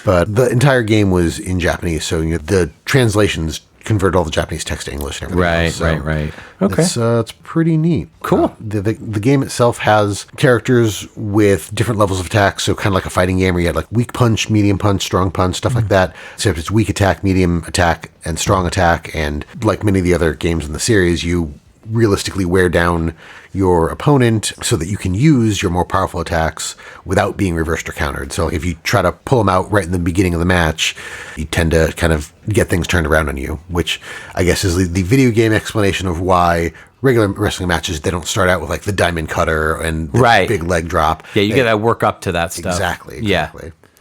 But the entire game was in Japanese, so the translations converted all the Japanese text to English and everything else. So Right. Okay. It's pretty neat. Cool. The game itself has characters with different levels of attack, so kind of like a fighting game where you had like weak punch, medium punch, strong punch, stuff like that. Except it's weak attack, medium attack, and strong attack. And like many of the other games in the series, you realistically wear down your opponent so that you can use your more powerful attacks without being reversed or countered. So if you try to pull them out right in the beginning of the match, you tend to kind of get things turned around on you, which I guess is the video game explanation of why regular wrestling matches, they don't start out with like the diamond cutter and the big leg drop. Yeah, you got to work up to that stuff. Exactly. Yeah.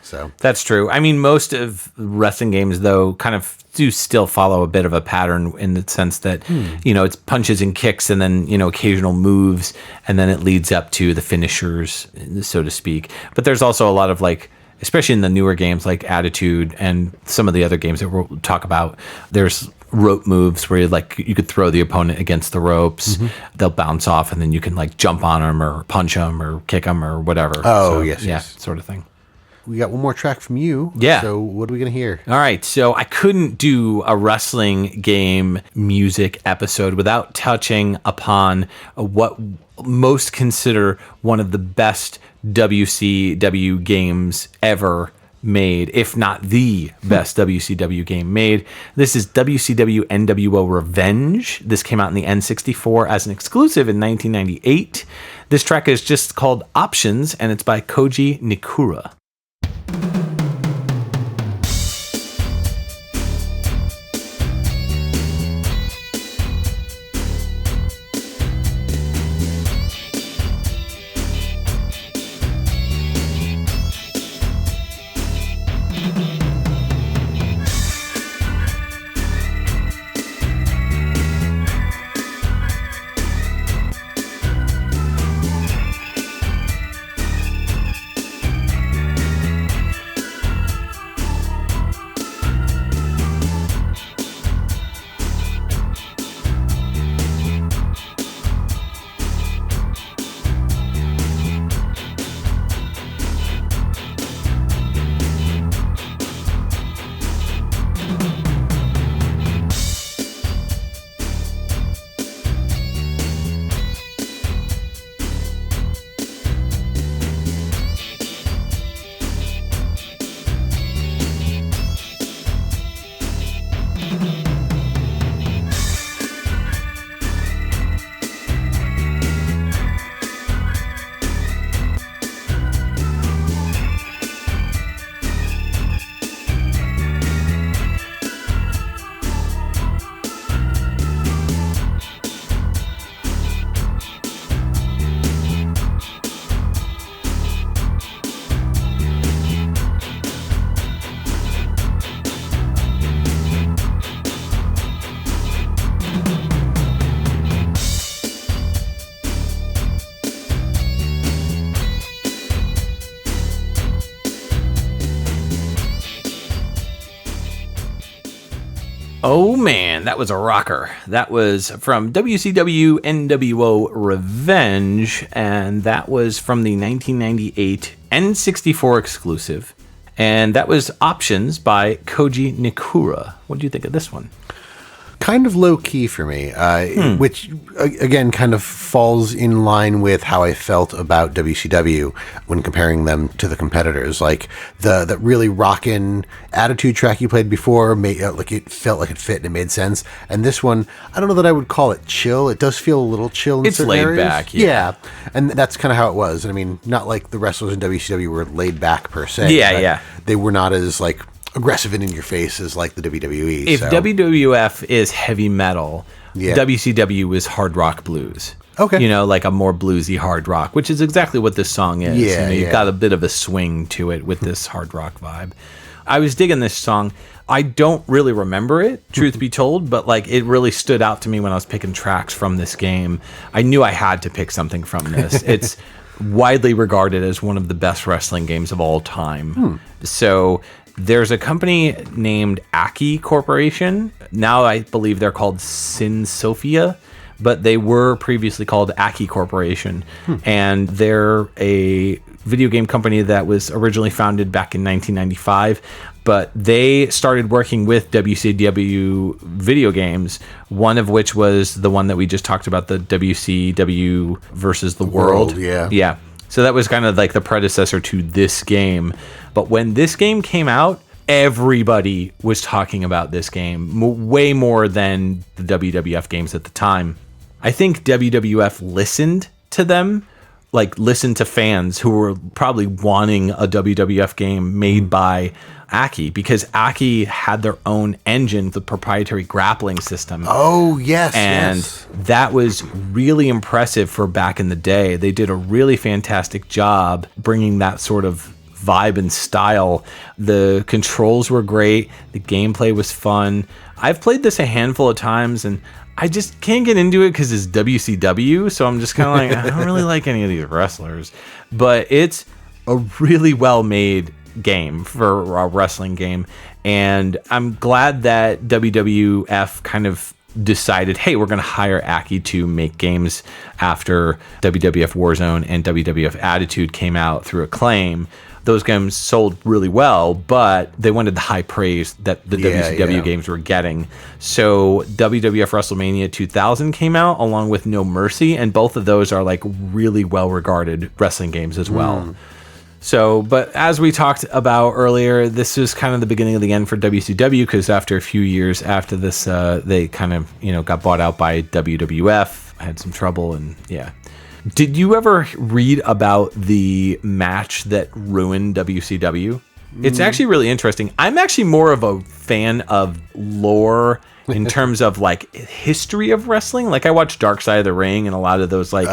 So that's true. I mean, most of wrestling games, though, kind of do still follow a bit of a pattern in the sense that, it's punches and kicks and then, occasional moves, and then it leads up to the finishers, so to speak. But there's also a lot of like, especially in the newer games like Attitude and some of the other games that we'll talk about, there's rope moves where you could throw the opponent against the ropes. They'll bounce off and then you can like jump on them or punch them or kick them or whatever. Oh, so, yes. Sort of thing. We got one more track from you. Yeah. So what are we going to hear? All right. So I couldn't do a wrestling game music episode without touching upon what most consider one of the best WCW games ever made, if not the best WCW game made. This is WCW NWO Revenge. This came out in the N64 as an exclusive in 1998. This track is just called Options, and it's by Koji Nikura. Oh man, that was a rocker. That was from WCW NWO Revenge, and that was from the 1998 N64 exclusive. And that was Options by Koji Nikura. What do you think of this one? Kind of low key for me, which again kind of falls in line with how I felt about WCW when comparing them to the competitors. Like the really rockin' Attitude track you played before, like it felt like it fit and it made sense. And this one, I don't know that I would call it chill. It does feel a little chill in certain areas. It's laid back, yeah. And that's kind of how it was. I mean, not like the wrestlers in WCW were laid back per se. Yeah. They were not as like aggressive and in your face as like the WWE. If WWF is heavy metal, WCW is hard rock blues. Okay. You know, like a more bluesy hard rock, which is exactly what this song is. Yeah, you know, you've yeah. got a bit of a swing to it with this hard rock vibe. I was digging this song. I don't really remember it, truth be told, but like it really stood out to me when I was picking tracks from this game. I knew I had to pick something from this. It's widely regarded as one of the best wrestling games of all time. So there's a company named Aki Corporation. Now I believe they're called Sin Sophia, but they were previously called Aki Corporation. And they're a video game company that was originally founded back in 1995. But they started working with WCW video games, one of which was the one that we just talked about, the WCW versus the World. Yeah. Yeah. So that was kind of like the predecessor to this game. But when this game came out, everybody was talking about this game way more than the WWF games at the time. I think WWF listened to them, like listened to fans who were probably wanting a WWF game made by Aki, because Aki had their own engine, the proprietary grappling system. Oh, yes. And that was really impressive for back in the day. They did a really fantastic job bringing that sort of vibe and style. The controls were great. The gameplay was fun. I've played this a handful of times and I just can't get into it because it's WCW. So I'm just kind of like, I don't really like any of these wrestlers. But it's a really well-made game for a wrestling game. And I'm glad that WWF kind of decided, hey, we're going to hire Aki to make games after WWF Warzone and WWF Attitude came out through Acclaim. Those games sold really well, but they wanted the high praise that the WCW games were getting. So WWF WrestleMania 2000 came out along with No Mercy, and both of those are like really well-regarded wrestling games as well. So, but as we talked about earlier, this was kind of the beginning of the end for WCW, because after a few years after this, they kind of, got bought out by WWF, had some trouble, and yeah. Did you ever read about the match that ruined WCW? It's actually really interesting. I'm actually more of a fan of lore in terms of like history of wrestling. Like I watch Dark Side of the Ring and a lot of those like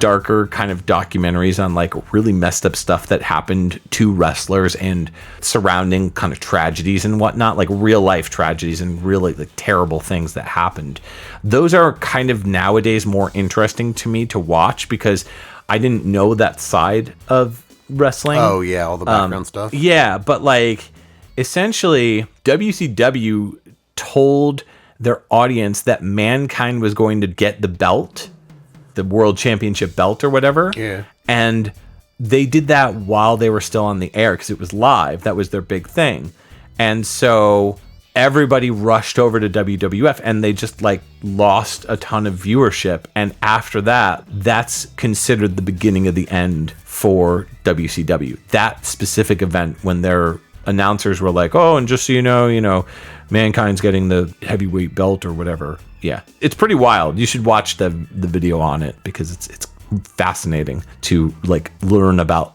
darker kind of documentaries on like really messed up stuff that happened to wrestlers and surrounding kind of tragedies and whatnot, like real life tragedies and really like terrible things that happened. Those are kind of nowadays more interesting to me to watch because I didn't know that side of wrestling. Oh yeah, all the background stuff. Yeah, but like essentially WCW told their audience that Mankind was going to get the belt, the World Championship belt or whatever. Yeah. And they did that while they were still on the air because it was live. That was their big thing. And so everybody rushed over to WWF and they just like lost a ton of viewership. And after that, that's considered the beginning of the end for WCW. That specific event when their announcers were like, oh, and just so you know, Mankind's getting the heavyweight belt or whatever. Yeah, it's pretty wild. You should watch the video on it because it's fascinating to like learn about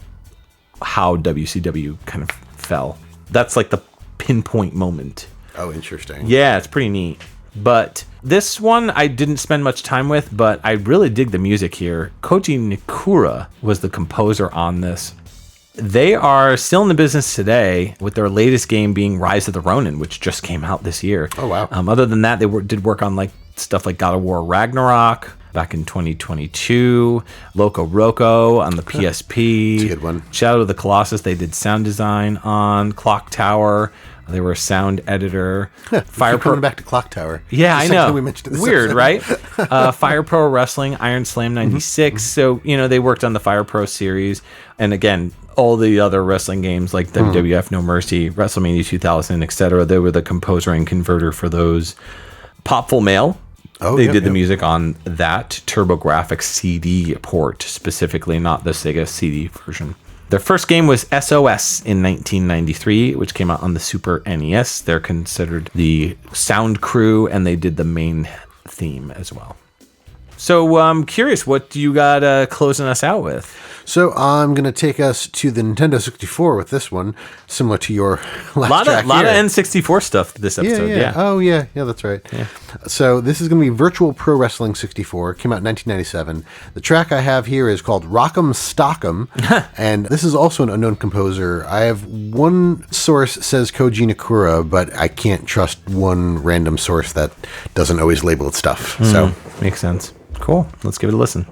how WCW kind of fell. That's like the pinpoint moment. Oh, interesting. Yeah, it's pretty neat. But this one I didn't spend much time with, but I really dig the music here. Koji Nikura was the composer on this. They are still in the business today with their latest game being Rise of the Ronin, which just came out this year. Oh, wow. Other than that, they did work on like stuff like God of War Ragnarok back in 2022, Loco Roco on the PSP. That's a good one. Shadow of the Colossus, they did sound design on. Clock Tower, they were a sound editor. Fire Pro, coming back to Clock Tower. Yeah, I know. We mentioned this Weird, episode. right? Fire Pro Wrestling, Iron Slam 96. So, they worked on the Fire Pro series. And again, all the other wrestling games like WWF No Mercy, WrestleMania 2000, etc. They were the composer and converter for those. Popful Mail. They did the music on that TurboGrafx CD port, specifically, not the Sega CD version. Their first game was SOS in 1993, which came out on the Super NES. They're considered the sound crew, and they did the main theme as well. So I'm curious, what do you got closing us out with? So I'm going to take us to the Nintendo 64 with this one, similar to your last track A lot here. of N64 stuff this episode, yeah. Oh, yeah, that's right. Yeah. So this is going to be Virtual Pro Wrestling 64. It came out in 1997. The track I have here is called Rock'em Stock'em, and this is also an unknown composer. I have one source says Koji Nakura, but I can't trust one random source that doesn't always label its stuff. So makes sense. Cool. Let's give it a listen.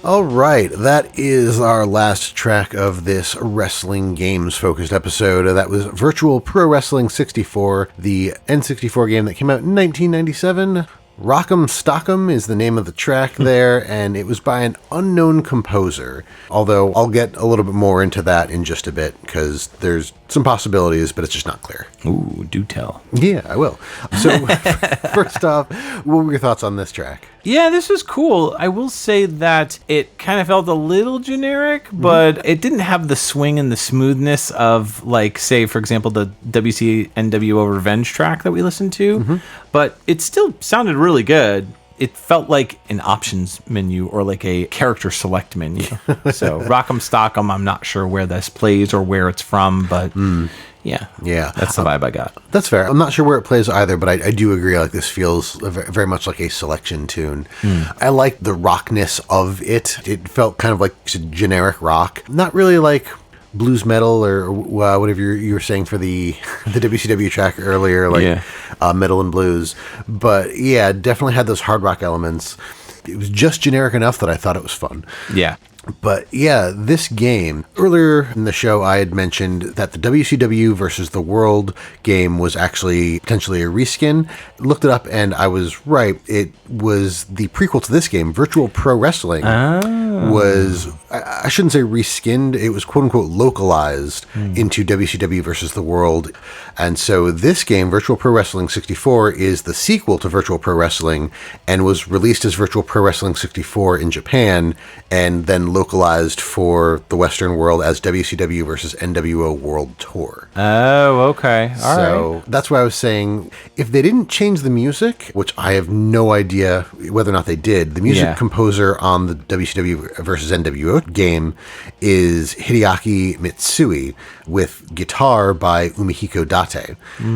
All right, that is our last track of this wrestling games focused episode. That was Virtual Pro Wrestling 64, the N64 game that came out in 1997. Rock'em Stock'em is the name of the track there, and it was by an unknown composer. Although I'll get a little bit more into that in just a bit, because there's some possibilities, but it's just not clear. Ooh, do tell. Yeah, I will. So, first off, what were your thoughts on this track? Yeah, this was cool. I will say that it kind of felt a little generic, but it didn't have the swing and the smoothness of, like, say, for example, the WCNWO Revenge track that we listened to. But it still sounded really good. It felt like an options menu or like a character select menu. So, Rock'em Stock'em, I'm not sure where this plays or where it's from, but yeah, that's the vibe I got. That's fair. I'm not sure where it plays either, but I do agree. Like, this feels very much like a selection tune. I like the rockness of it. It felt kind of like generic rock, not really like blues metal or whatever you were saying for the WCW track earlier, like metal and blues. But yeah, definitely had those hard rock elements. It was just generic enough that I thought it was fun. Yeah. But yeah, this game, earlier in the show, I had mentioned that the WCW versus the World game was actually potentially a reskin. Looked it up and I was right. It was the prequel to this game. Virtual Pro Wrestling was I shouldn't say reskinned, it was quote unquote localized into WCW versus the World. And so this game, Virtual Pro Wrestling 64, is the sequel to Virtual Pro Wrestling and was released as Virtual Pro Wrestling 64 in Japan and then localized for the Western world as WCW versus NWO World Tour. Oh, okay. All right. So that's why I was saying, if they didn't change the music, which I have no idea whether or not they did, the music composer on the WCW versus NWO game is Hideaki Mitsui with guitar by Umihiko Date.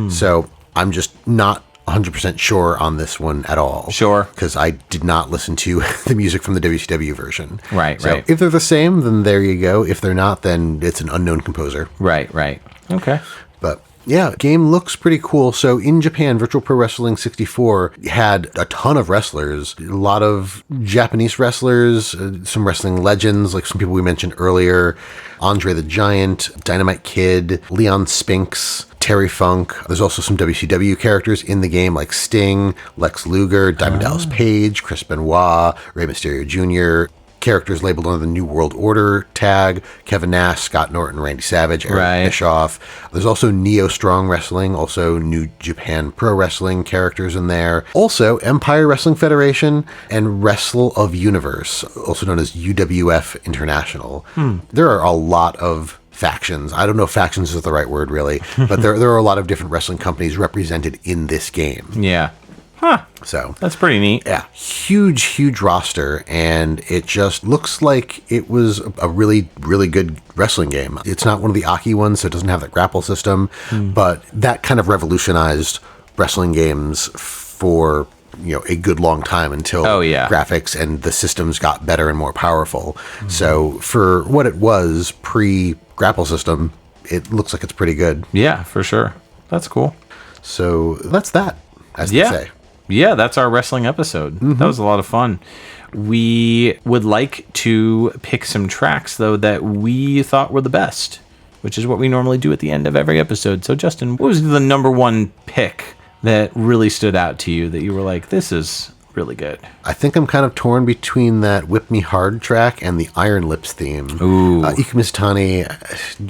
So I'm just not 100% sure on this one at all. Sure. Because I did not listen to the music from the WCW version. Right, so right. if they're the same, then there you go. If they're not, then it's an unknown composer. Right, right. Okay. But yeah, game looks pretty cool. So in Japan, Virtual Pro Wrestling 64 had a ton of wrestlers, a lot of Japanese wrestlers, some wrestling legends, like some people we mentioned earlier, Andre the Giant, Dynamite Kid, Leon Spinks, Terry Funk. There's also some WCW characters in the game like Sting, Lex Luger, Diamond Dallas Page, Chris Benoit, Rey Mysterio Jr., characters labeled under the New World Order tag, Kevin Nash, Scott Norton, Randy Savage, Eric Bischoff. There's also Neo Strong Wrestling, also New Japan Pro Wrestling characters in there. Also, Empire Wrestling Federation and Wrestle of Universe, also known as UWF International. There are a lot of factions. I don't know if factions is the right word, really, but there are a lot of different wrestling companies represented in this game. Yeah. Huh. So that's pretty neat. Yeah. Huge roster. And it just looks like it was a really, really good wrestling game. It's not one of the Aki ones, so it doesn't have that grapple system, but that kind of revolutionized wrestling games for, a good long time until graphics and the systems got better and more powerful. So for what it was pre-grapple system, it looks like it's pretty good. Yeah, for sure. That's cool. So that's that, as they say. Yeah, that's our wrestling episode. That was a lot of fun. We would like to pick some tracks, though, that we thought were the best, which is what we normally do at the end of every episode. So, Justin, what was the number one pick that really stood out to you that you were like, this is really good? I think I'm kind of torn between that Whip Me Hard track and the Iron Lips theme. Ooh. Ike Mizutani,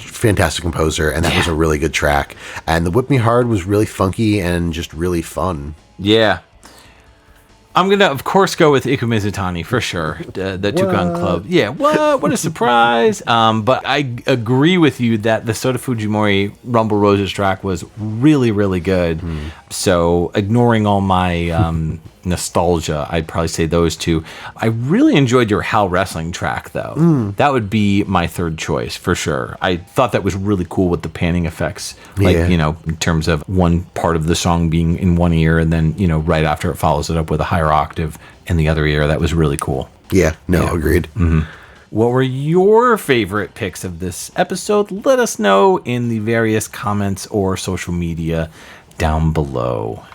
fantastic composer, and that was a really good track. And the Whip Me Hard was really funky and just really fun. Yeah. I'm going to, of course, go with Iku Mizutani for sure. The Toucan Club. Yeah, what a surprise. But I agree with you that the Sota Fujimori Rumble Roses track was really, really good. So ignoring all my nostalgia, I'd probably say those two. I really enjoyed your Hal Wrestling track, though. That would be my third choice for sure. I thought that was really cool with the panning effects. In terms of one part of the song being in one ear and then, right after it follows it up with a higher octave in the other ear. That was really cool. Agreed. What were your favorite picks of this episode? Let us know in the various comments or social media down below.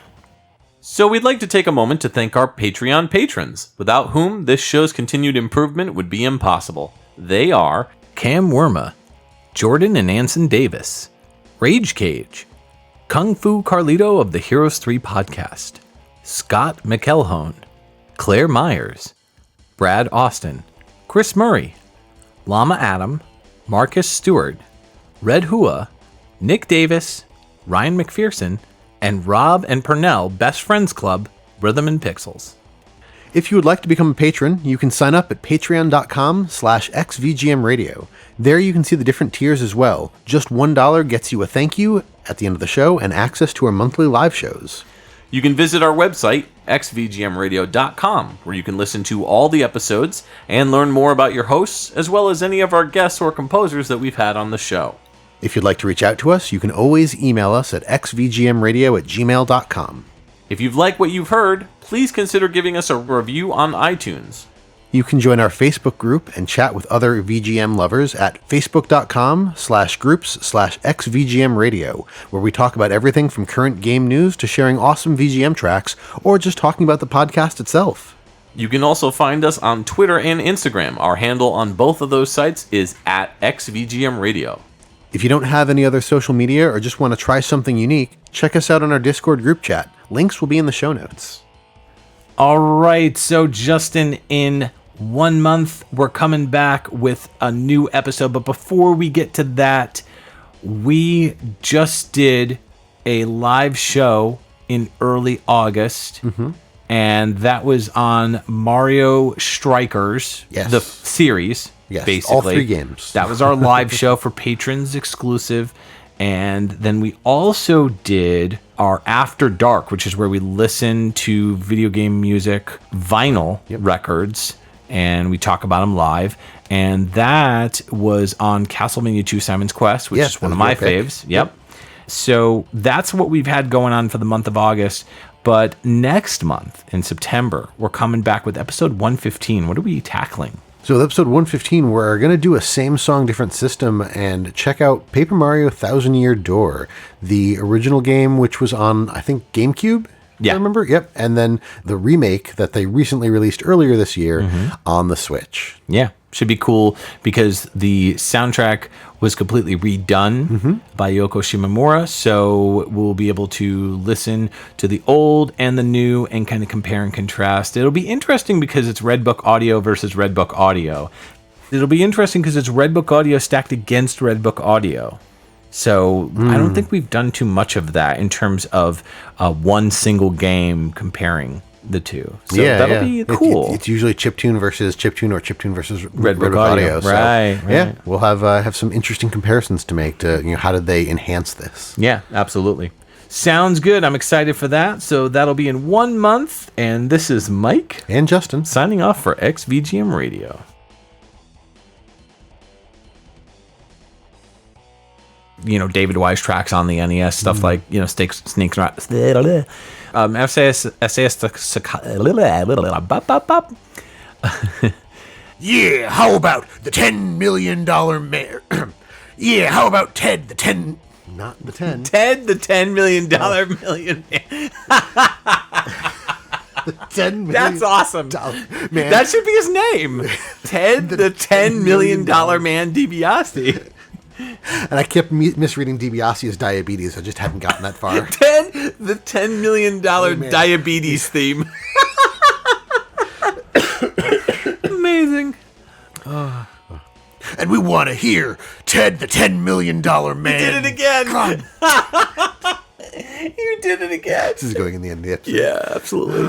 So we'd like to take a moment to thank our Patreon patrons, without whom this show's continued improvement would be impossible. They are Cam Worma, Jordan and Anson Davis, Rage Cage, Kung Fu Carlito of the Heroes 3 podcast, Scott McElhone, Claire Myers, Brad Austin, Chris Murray, Llama Adam, Marcus Stewart, Red Hua, Nick Davis, Ryan McPherson, and Rob and Pernell Best Friends Club, Rhythm and Pixels. If you would like to become a patron, you can sign up at patreon.com/XVGM Radio. There you can see the different tiers as well. Just $1 gets you a thank you at the end of the show and access to our monthly live shows. You can visit our website, xvgmradio.com, where you can listen to all the episodes and learn more about your hosts, as well as any of our guests or composers that we've had on the show. If you'd like to reach out to us, you can always email us at xvgmradio@gmail.com. If you've liked what you've heard, please consider giving us a review on iTunes. You can join our Facebook group and chat with other VGM lovers at facebook.com/groups/xvgmradio, where we talk about everything from current game news to sharing awesome VGM tracks, or just talking about the podcast itself. You can also find us on Twitter and Instagram. Our handle on both of those sites is @XVGMRadio. If you don't have any other social media or just want to try something unique, check us out on our Discord group chat. Links will be in the show notes. All right, so Justin, in 1 month, we're coming back with a new episode. But before we get to that, we just did a live show in early August. And that was on Mario Strikers, the series, basically. All 3 games. That was our live show for patrons exclusive. And then we also did our After Dark, which is where we listen to video game music vinyl records, and we talk about them live. And that was on Castlevania 2 Simon's Quest, which is one of my faves. Yep. So that's what we've had going on for the month of August. But next month, in September, we're coming back with episode 115. What are we tackling? So with episode 115, we're going to do a same song, different system, and check out Paper Mario Thousand Year Door, the original game, which was on, I think, GameCube? Yeah. I remember? Yep. And then the remake that they recently released earlier this year on the Switch. Yeah. Should be cool because the soundtrack was completely redone by Yoko Shimomura, so we'll be able to listen to the old and the new and kind of compare and contrast. It'll be interesting because it's Redbook audio versus Redbook audio. It'll be interesting because it's Redbook audio stacked against Redbook audio. So I don't think we've done too much of that in terms of one single game comparing the two. So that'll be cool. It's usually chiptune versus chiptune or chiptune versus Redbook audio. So, right. Yeah, we'll have some interesting comparisons to make to, how did they enhance this? Yeah, absolutely. Sounds good. I'm excited for that. So that'll be in 1 month. And this is Mike and Justin signing off for XVGM Radio. David Wise tracks on the NES, stuff like, Snakes Yeah, how about the $10 million man? Yeah, how about Ted the 10... Not the 10. Ted the $10 million million man. $10 million. That's awesome. Man. That should be his name. Ted the $10 million man DiBiase. And I kept misreading DiBiase as diabetes. I just hadn't gotten that far. Ted the $10 million diabetes theme. Amazing. And we want to hear Ted the $10 million man. You did it again. You did it again. This is going in the end of the episode. Yeah, absolutely.